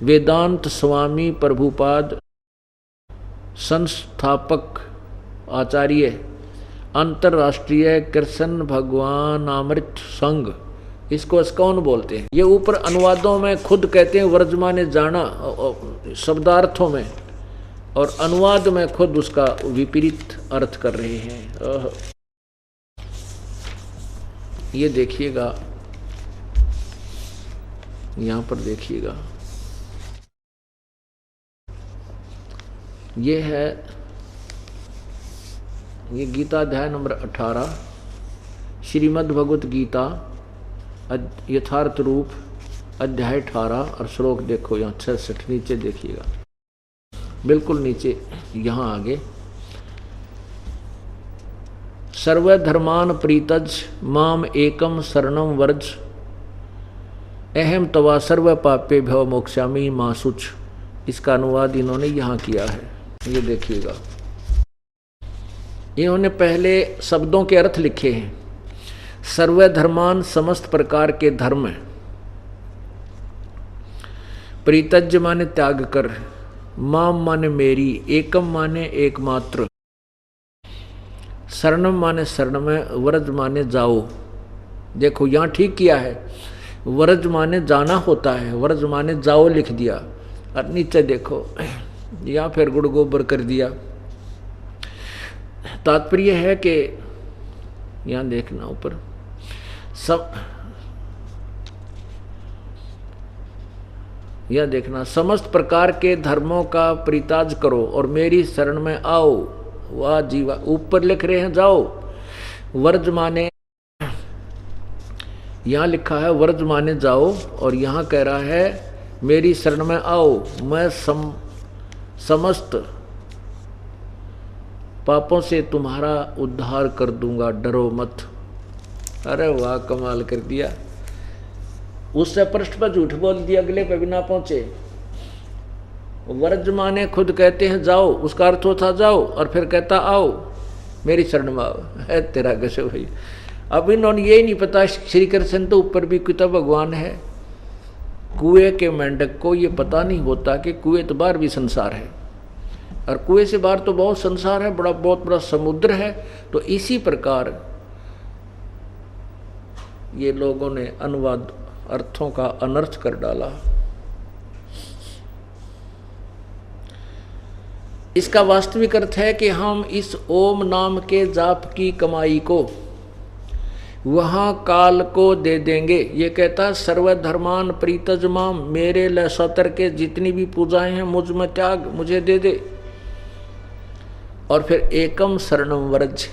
वेदांत स्वामी प्रभुपाद, संस्थापक आचार्य अंतरराष्ट्रीय कृष्ण भगवान अमृत संघ, इसको एस्कॉन बोलते हैं। ये ऊपर अनुवादों में खुद कहते हैं वर्ज माने जाना शब्दार्थों में, और अनुवाद में खुद उसका विपरीत अर्थ कर रहे हैं। ये देखिएगा, यहाँ पर देखिएगा, ये है, ये गीता अध्याय नंबर 18, श्रीमद् भगवत गीता यथार्थ रूप अध्याय 18 और श्लोक देखो यहाँ 66, नीचे देखिएगा, बिल्कुल नीचे यहाँ आगे, सर्वधर्मान प्रीतज माम एकम शरणम वर्ज, अहम तवा सर्व पापे भव मोक्षामि मासुच। इसका अनुवाद इन्होंने यहाँ किया है। ये देखिएगा, इन्होंने पहले शब्दों के अर्थ लिखे हैं। सर्वधर्मान समस्त प्रकार के धर्म, प्रीतज माने त्याग कर, माम माने मेरी, एकम माने एकमात्र, शरणम माने शरण में, व्रज माने जाओ। देखो यहाँ ठीक किया है, वर्ज माने जाना होता है, वर्ज माने जाओ लिख दिया, और नीचे देखो या फिर गुड़ गोबर कर दिया। तात्पर्य है कि यहाँ देखना ऊपर सब, यह देखना, समस्त प्रकार के धर्मों का परित्याग करो और मेरी शरण में आओ। वाह जीवा, ऊपर लिख रहे हैं जाओ, वर्ज माने, यहाँ लिखा है वर्ज माने जाओ, और यहाँ कह रहा है मेरी शरण में आओ, मैं समस्त पापों से तुम्हारा उद्धार कर दूंगा, डरो मत। अरे वाह, कमाल कर दिया। उससे पृष्ठ पर झूठ बोल दिया, अगले पे बिना पहुंचे। वर्ज माने खुद कहते हैं जाओ, उसका अर्थ होता जाओ, और फिर कहता आओ मेरी शरण में आओ। है तेरा गशो भाई। अब इन्होंने ये नहीं पता श्री कृष्ण तो ऊपर भी कितना भगवान है। कुएं के मेंढक को ये पता नहीं होता कि कुएं तो बाहर भी संसार है, और कुएं से बाहर तो बहुत संसार है, बहुत बड़ा समुद्र है। तो इसी प्रकार ये लोगों ने अनुवाद अर्थों का अनर्थ कर डाला। इसका वास्तविक अर्थ है कि हम इस ओम नाम के जाप की कमाई को वहां काल को दे देंगे। ये कहता है सर्वधर्मान प्रीतजमाम, मेरे लसतर के जितनी भी पूजाएं हैं मुझ में त्याग, मुझे दे दे। और फिर एकम शरणम व्रज,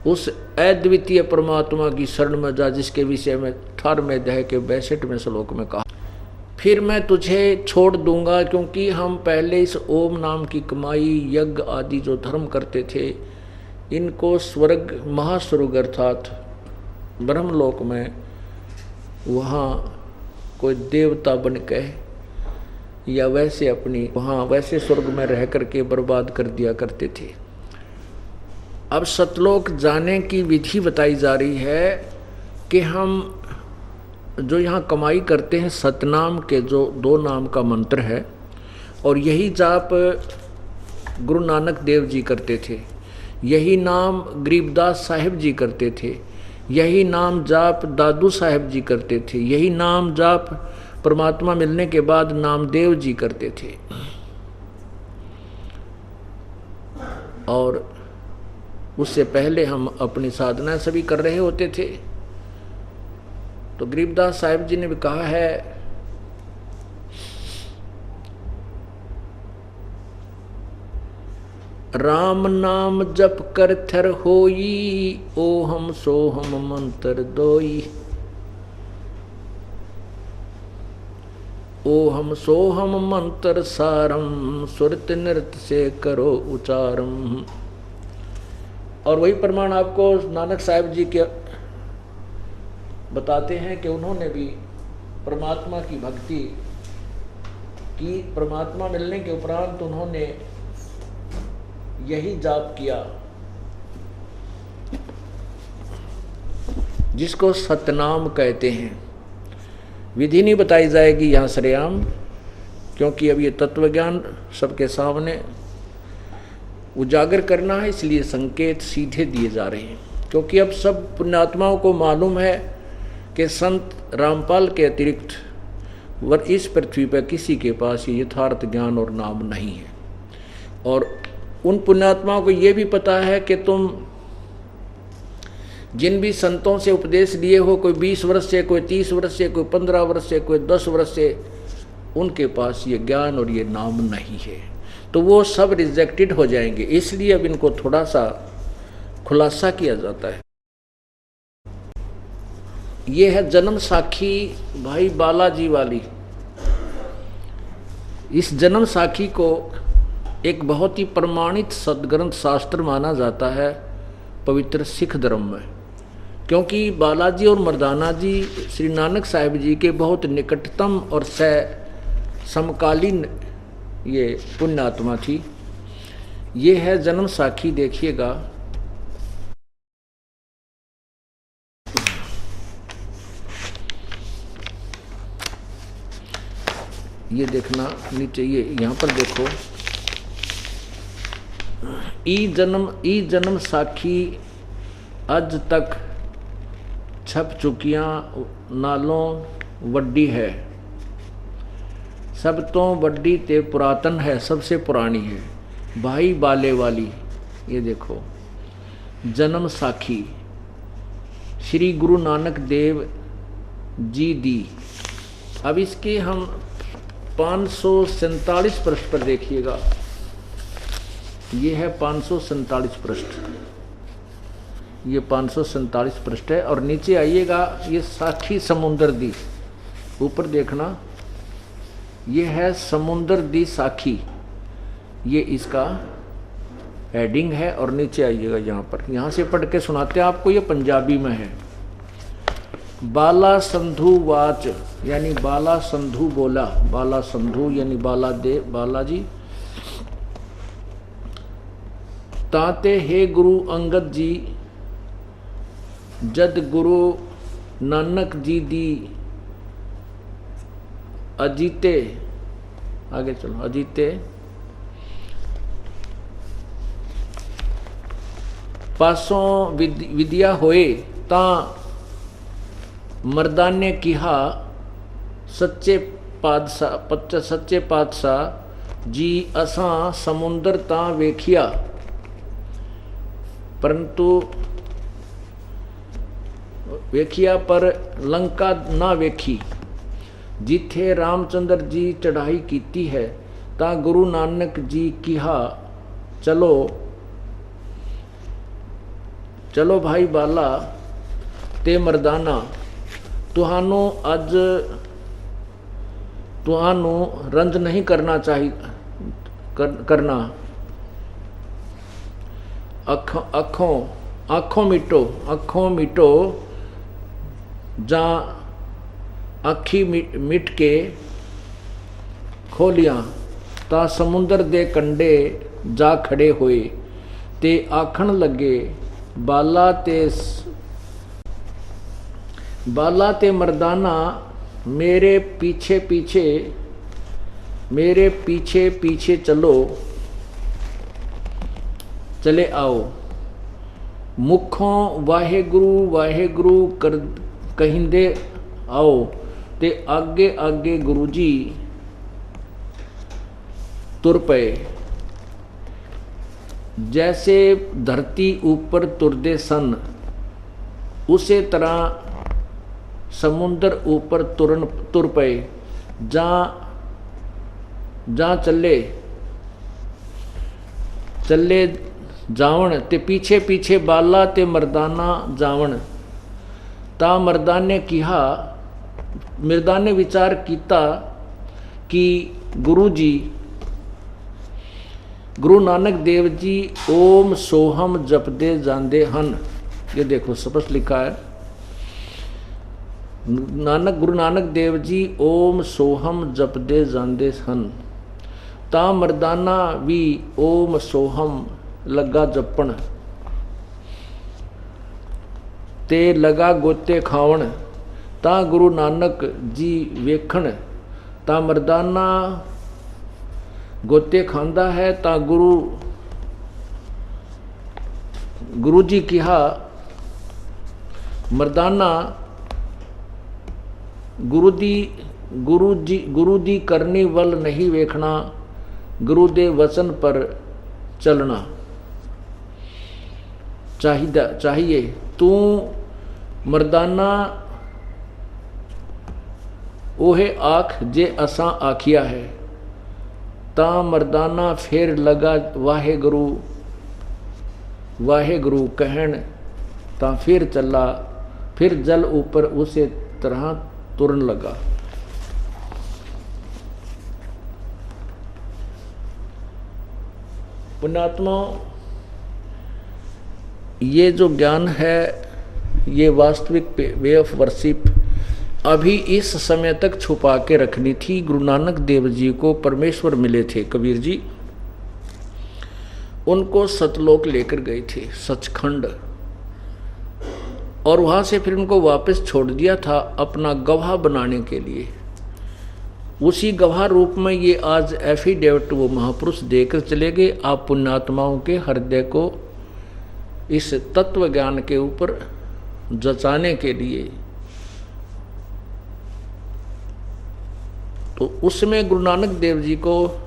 उस अद्वितीय परमात्मा की शरण में जा जिसके विषय में 18वें अध्याय के 62वें में श्लोक में कहा, फिर मैं तुझे छोड़ दूंगा। क्योंकि हम पहले इस ओम नाम की कमाई, यज्ञ आदि जो धर्म करते थे, इनको स्वर्ग, महास्वर्ग अर्थात ब्रह्मलोक में वहाँ कोई देवता बन के या वैसे अपनी वहाँ वैसे स्वर्ग में रह करके बर्बाद कर दिया करते थे। अब सतलोक जाने की विधि बताई जा रही है कि हम जो यहाँ कमाई करते हैं, सतनाम के जो 2 नाम का मंत्र है, और यही जाप गुरु नानक देव जी करते थे, यही नाम गरीबदास साहिब जी करते थे, यही नाम जाप दादू साहिब जी करते थे, यही नाम जाप परमात्मा मिलने के बाद नामदेव जी करते थे। और उससे पहले हम अपनी साधना सभी कर रहे होते थे। तो गरीबदास साहिब जी ने भी कहा है, राम नाम जप कर थर होई, ओहम सोहम मंत्र दोई। ओहम सोहम मंत्र सारम, सुरत नृत्य से करो उचारम। और वही प्रमाण आपको नानक साहिब जी के बताते हैं कि उन्होंने भी परमात्मा की भक्ति की। परमात्मा मिलने के उपरांत उन्होंने यही जाप किया जिसको सतनाम कहते हैं। विधि नहीं बताई जाएगी यहाँ सरेआम, क्योंकि अब ये तत्व ज्ञान सबके सामने उजागर करना है, इसलिए संकेत सीधे दिए जा रहे हैं। क्योंकि अब सब पुण्यात्माओं को मालूम है कि संत रामपाल के अतिरिक्त इस पृथ्वी पर किसी के पास ये यथार्थ ज्ञान और नाम नहीं है। और उन पुण्यात्माओं को ये भी पता है कि तुम जिन भी संतों से उपदेश लिए हो, कोई 20 वर्ष से, कोई 30 वर्ष से, कोई 15 वर्ष से, कोई 10 वर्ष से, उनके पास ये ज्ञान और ये नाम नहीं है, तो वो सब रिजेक्टेड हो जाएंगे। इसलिए अब इनको थोड़ा सा खुलासा किया जाता है। ये है जन्म साखी भाई बालाजी वाली। इस जन्म साखी को एक बहुत ही प्रमाणित सदग्रंथ शास्त्र माना जाता है पवित्र सिख धर्म में, क्योंकि बालाजी और मर्दाना जी श्री नानक साहिब जी के बहुत निकटतम और समकालीन ये पुण्यात्मा थी। ये है जन्म साखी, देखिएगा। ये देखना नीचे, ये यहाँ पर देखो, ई जन्म साखी अज तक छप चुकियां नालों वड्डी है, सब तो वड्डी ते पुरातन है, सबसे पुरानी है। भाई बाले वाली, ये देखो जन्म साखी श्री गुरु नानक देव जी दी। अब इसके हम 547 पृष्ठ पर देखिएगा, ये है 547 पृष्ठ, ये 547 पृष्ठ है। और नीचे आइएगा, ये साखी समुंदर दी, ऊपर देखना, ये है समुंदर दी साखी, ये इसका हेडिंग है। और नीचे आइएगा यहाँ पर, यहाँ से पढ़ के सुनाते हैं आपको, ये पंजाबी में है। बाला संधु वाच, यानी बाला संधु बोला, बाला संधु यानी बालाजी, ताते हे गुरु अंगद जी, जद गुरु नानक जी दी अजीते, आगे चलो, अजीते पासों विद्या होए, ता मर्दान ने कहा सच्चे पातशाह जी असां समुंदर ता वेखिया, परंतु वेखिया पर लंका ना वेखी। जिथे रामचंद्र जी चढ़ाई कीती है, ता गुरु नानक जी कहा चलो चलो भाई बाला ते मर्दाना, तुहानू अज तुहानू रंज नहीं करना चाहिए करना। आँखों मिटो जा आखी मिट के खोलियां, ता समुंदर दे कंडे जा खड़े होए, ते आखण लगे बाला ते मर्दाना मेरे पीछे पीछे चले आओ। मुखों वाहेगुरु कर कहिंदे आओ, ते आगे आगे गुरु जी तुर पे। जैसे धरती ऊपर तुरदे सन, उसे तरह समुंदर ऊपर तुर पे। जा चले जावण, ते पीछे पीछे बाला ते मर्दाना जावण। ता मर्दाने कहा, मर्दाने विचार किया कि गुरु नानक देव जी ओम सोहम जपदे जांदे हन। ये देखो स्पष्ट लिखा है, गुरु नानक देव जी ओम सोहम जपदे जांदे हन। ता मर्दाना भी ओम सोहम लगा जपण, ते लगा गोते खावण। ता गुरु नानक जी वेखण, ता मर्दाना गोते खांदा है। ता गुरु जी कहा, मर्दाना गुरु दी करनी वल नहीं वेखना, गुरु दे वचन पर चलना चाहिए। तू मर्दाना ओहे आख जे असां आखिया है। ता मर्दाना फिर लगा वाहेगुरु कहन, ता फिर चला, फिर जल ऊपर उसे तरह तुरन लगा। पुण्यात्मा, ये जो ज्ञान है, ये वास्तविक वे ऑफ वर्शिप अभी इस समय तक छुपा के रखनी थी। गुरु नानक देव जी को परमेश्वर मिले थे, कबीर जी उनको सतलोक लेकर गए थे, सचखंड, और वहाँ से फिर उनको वापस छोड़ दिया था अपना गवाह बनाने के लिए। उसी गवाह रूप में ये आज एफिडेविट वो महापुरुष देकर चले गए। आप पुण्यात्माओं के हृदय को इस तत्व ज्ञान के ऊपर जचाने के लिए, तो उसमें गुरु नानक देव जी को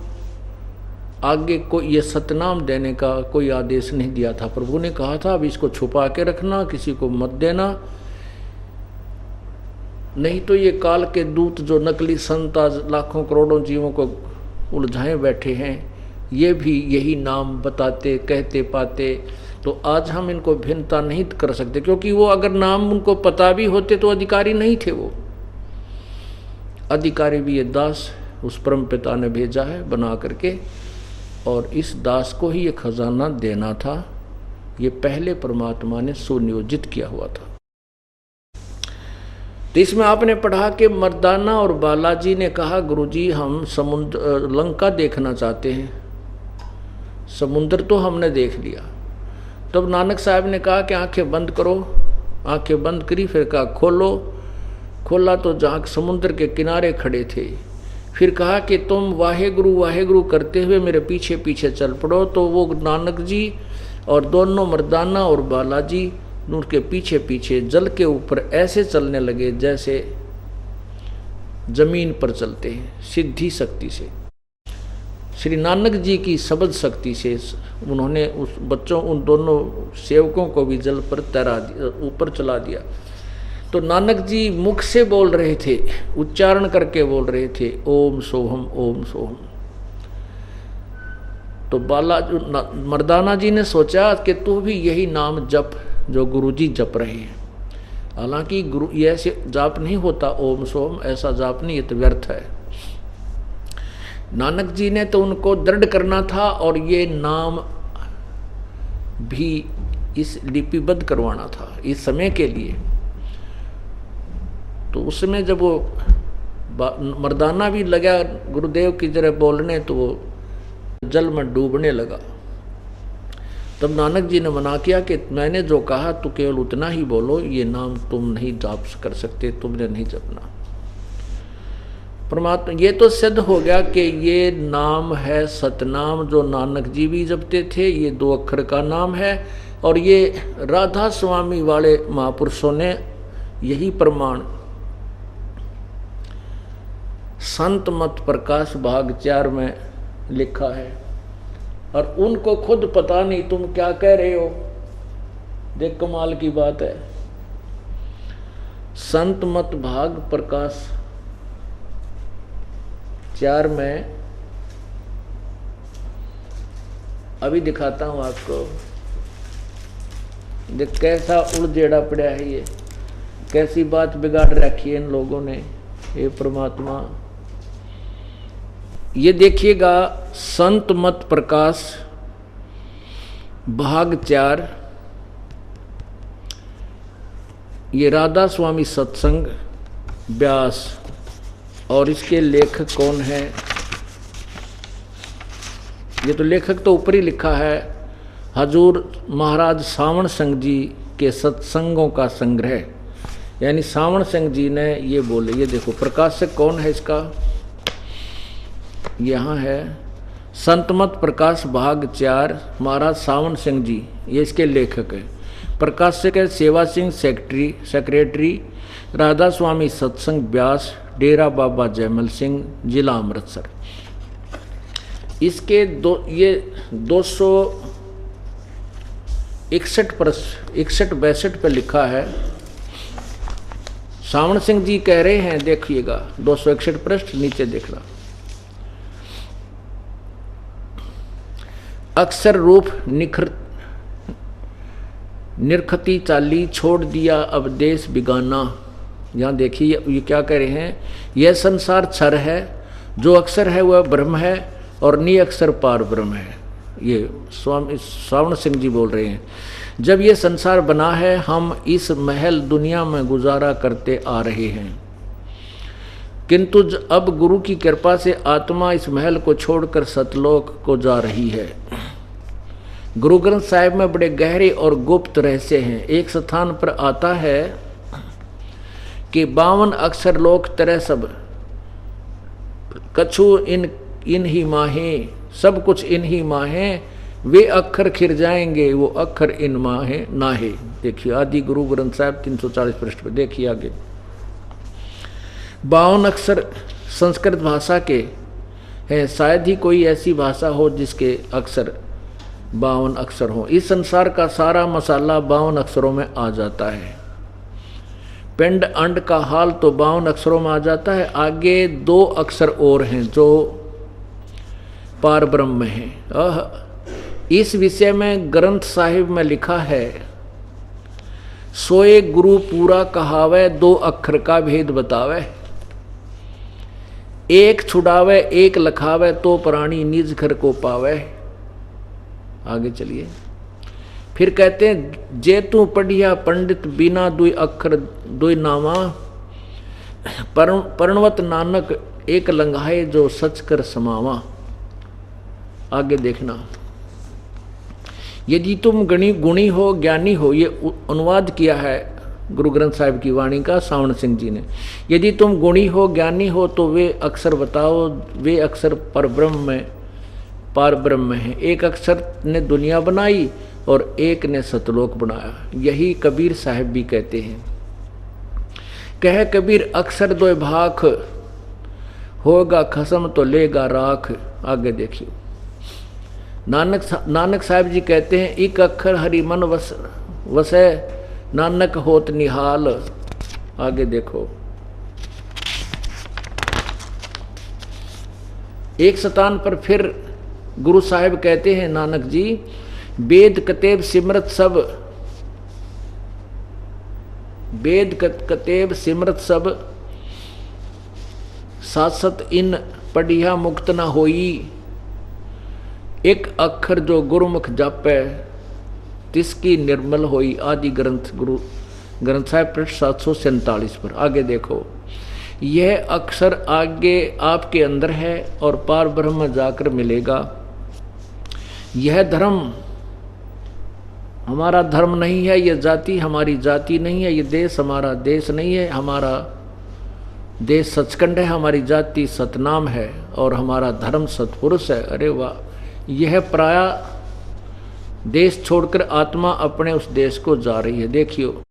आगे को ये सतनाम देने का कोई आदेश नहीं दिया था। प्रभु ने कहा था अब इसको छुपा के रखना, किसी को मत देना, नहीं तो ये काल के दूत जो नकली संत आज लाखों करोड़ों जीवों को उलझाए बैठे हैं, ये भी यही नाम बताते कहते पाते। तो आज हम इनको भिन्नता नहीं कर सकते, क्योंकि वो अगर नाम उनको पता भी होते तो अधिकारी नहीं थे। वो अधिकारी भी ये दास उस परम पिता ने भेजा है बना करके, और इस दास को ही ये खजाना देना था। ये पहले परमात्मा ने सुनियोजित किया हुआ था। तो इसमें आपने पढ़ा कि मर्दाना और बालाजी ने कहा गुरुजी हम समुद्र लंका देखना चाहते हैं, समुद्र तो हमने देख लिया। तब नानक साहब ने कहा कि आंखें बंद करो। आंखें बंद करी, फिर कहा खोलो। खोला तो जहाँ समुद्र के किनारे खड़े थे। फिर कहा कि तुम वाहेगुरु करते हुए मेरे पीछे पीछे चल पड़ो। तो वो नानक जी और दोनों मर्दाना और बालाजी उनके पीछे पीछे जल के ऊपर ऐसे चलने लगे जैसे जमीन पर चलते हैं, सिद्धि शक्ति से। श्री नानक जी की शब्द शक्ति से उन्होंने उस बच्चों उन दोनों सेवकों को भी जल पर तैरा दिया, ऊपर चला दिया। तो नानक जी मुख से बोल रहे थे, उच्चारण करके बोल रहे थे ओम सोहम ओम सोहम। तो मर्दाना जी ने सोचा कि तू भी यही नाम जप जो गुरुजी जप रहे हैं। हालांकि गुरु ये ऐसे जाप नहीं होता, ओम सोहम ऐसा जाप नहीं, ये तो व्यर्थ है। नानक जी ने तो उनको दृढ़ करना था और ये नाम भी इस लिपिबद्ध करवाना था इस समय के लिए। तो उसमें जब वो मर्दाना भी लगा गुरुदेव की तरह बोलने, तो वो जल में डूबने लगा। तब नानक जी ने मना किया कि मैंने जो कहा तो केवल उतना ही बोलो, ये नाम तुम नहीं जाप कर सकते, तुमने नहीं जपना। परमात्मा ये तो सिद्ध हो गया कि ये नाम है सतनाम, जो नानक जी भी जपते थे। ये 2 अक्षर का नाम है और ये राधा स्वामी वाले महापुरुषों ने यही प्रमाण संत मत प्रकाश भाग 4 में लिखा है। और उनको खुद पता नहीं तुम क्या कह रहे हो। देख कमाल की बात है। संत मत भाग प्रकाश 4 में अभी दिखाता हूं आपको। देख कैसा उलझेड़ा पड़ा है, ये कैसी बात बिगाड़ रखी है इन लोगों ने। हे परमात्मा, ये देखिएगा संत मत प्रकाश भाग 4, ये राधा स्वामी सत्संग व्यास, और इसके लेखक कौन है? ये तो लेखक तो ऊपर ही लिखा है, हजूर महाराज सावण सिंह जी के सत्संगों का संग्रह, यानी सावण सिंह जी ने ये बोले। ये देखो प्रकाशक कौन है इसका, यहाँ है संतमत प्रकाश भाग 4 महाराज सावण सिंह जी, ये इसके लेखक है। प्रकाशक है सेवा सिंह सेक्रेटरी राधा स्वामी सत्संग व्यास, डेरा बाबा जयमल सिंह, जिला अमृतसर। इसके 261-62 पे लिखा है। सावण सिंह जी कह रहे हैं, देखिएगा 261 पृष्ठ नीचे देखना। अक्षर रूप निरखती चाली छोड़ दिया अब देश बिगाना। यहाँ देखिए ये क्या कह रहे हैं, यह संसार क्षर है, जो अक्षर है वह ब्रह्म है और नि अक्षर पार ब्रह्म है। ये स्वामी सावण सिंह जी बोल रहे हैं। जब ये संसार बना है हम इस महल दुनिया में गुजारा करते आ रहे हैं, किंतु अब गुरु की कृपा से आत्मा इस महल को छोड़कर सतलोक को जा रही है। गुरु ग्रंथ साहिब में बड़े गहरे और गुप्त रहस्य हैं। एक स्थान पर आता है कि 52 अक्षर लोक तरह सब कछु इन ही माहे, सब कुछ इन ही माहे, वे अक्षर खिर जाएंगे, वो अक्षर इन माहे नाहे। देखिए आदि गुरु ग्रंथ साहिब 340 पृष्ठ पे देखिए आगे। 52 अक्षर संस्कृत भाषा के हैं, शायद ही कोई ऐसी भाषा हो जिसके अक्षर 52 अक्षर हो। इस संसार का सारा मसाला 52 अक्षरों में आ जाता है। पिंड अंड का हाल तो 52 अक्षरों में आ जाता है। आगे 2 अक्षर और हैं जो पार ब्रह्म है। इस विषय में ग्रंथ साहिब में लिखा है, सोए गुरु पूरा कहावे, 2 अक्षर का भेद बतावे। एक छुड़ावे एक लखावे, तो प्राणी निज घर को पावे। आगे चलिए। फिर कहते हैं, जे तू पढ़िया पंडित बिना दुई अक्षर दुई नामा, पर्णवत नानक एक लंघाए, जो सच कर समावा। आगे देखना। यदि तुम गुणी हो ज्ञानी हो, ये अनुवाद किया है गुरु ग्रंथ साहिब की वाणी का सावण सिंह जी ने। यदि तुम गुणी हो ज्ञानी हो तो वे अक्षर बताओ, वे अक्षर परब्रह्म में पार ब्रह्म है। एक अक्षर ने दुनिया बनाई और एक ने सतलोक बनाया। यही कबीर साहब भी कहते हैं। कह कबीर अक्षर दो भाख, होगा खसम तो लेगा राख। आगे देखिए। नानक साहब जी कहते हैं, एक अक्षर हरि मन वसै, नानक होत निहाल। आगे देखो। एक स्थान पर फिर गुरु साहिब कहते हैं, नानक जी, वेद कतेब सिमरत सब, वेद कतेब सिमरत सब, सासत इन पढ़िया मुक्त न होई। एक अक्षर जो गुरुमुख जापै, तिसकी निर्मल होई। आदि गुरु ग्रंथ साहिब पृष्ठ 747 पर। आगे देखो। यह अक्षर आगे आपके अंदर है और पार ब्रह्म में जाकर मिलेगा। यह धर्म हमारा धर्म नहीं है, यह जाति हमारी जाति नहीं है, यह देश हमारा देश नहीं है। हमारा देश सचखंड है, हमारी जाति सतनाम है और हमारा धर्म सतपुरुष है। अरे वाह! यह पराया देश छोड़कर आत्मा अपने उस देश को जा रही है। देखियो।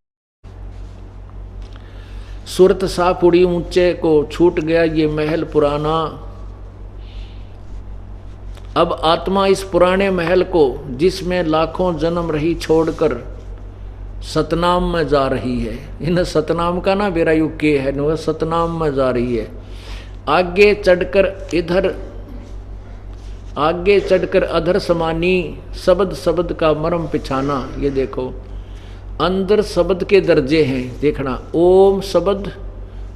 सूरत साफ उड़ी ऊंचे को छूट गया ये महल पुराना। अब आत्मा इस पुराने महल को, जिसमें लाखों जन्म रही, छोड़कर सतनाम में जा रही है। इन सतनाम का ना बेरा युग के है, वह सतनाम में जा रही है। आगे चढ़कर अधर समानी, शब्द शब्द का मरम पिछाना। ये देखो, अंदर शब्द के दर्जे हैं। देखना, ओम शब्द,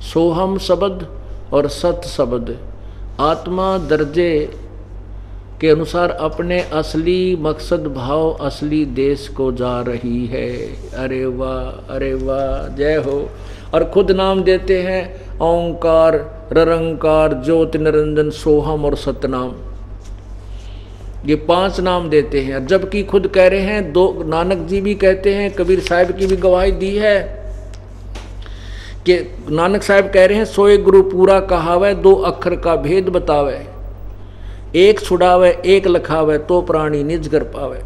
सोहम शब्द और सत शब्द। आत्मा दर्जे के अनुसार अपने असली मकसद भाव, असली देश को जा रही है। अरे वाह, अरे वाह, जय हो। और खुद नाम देते हैं ओंकार, ररंकार, ज्योति निरंजन, सोहम और सतनाम। ये 5 नाम देते हैं, जबकि खुद कह रहे हैं 2। नानक जी भी कहते हैं, कबीर साहब की भी गवाही दी है कि नानक साहब कह रहे हैं, सोए गुरु पूरा कहावे, 2 अक्षर का भेद बतावे। एक छुड़ावे एक लखावे, तो प्राणी निज घर पावे।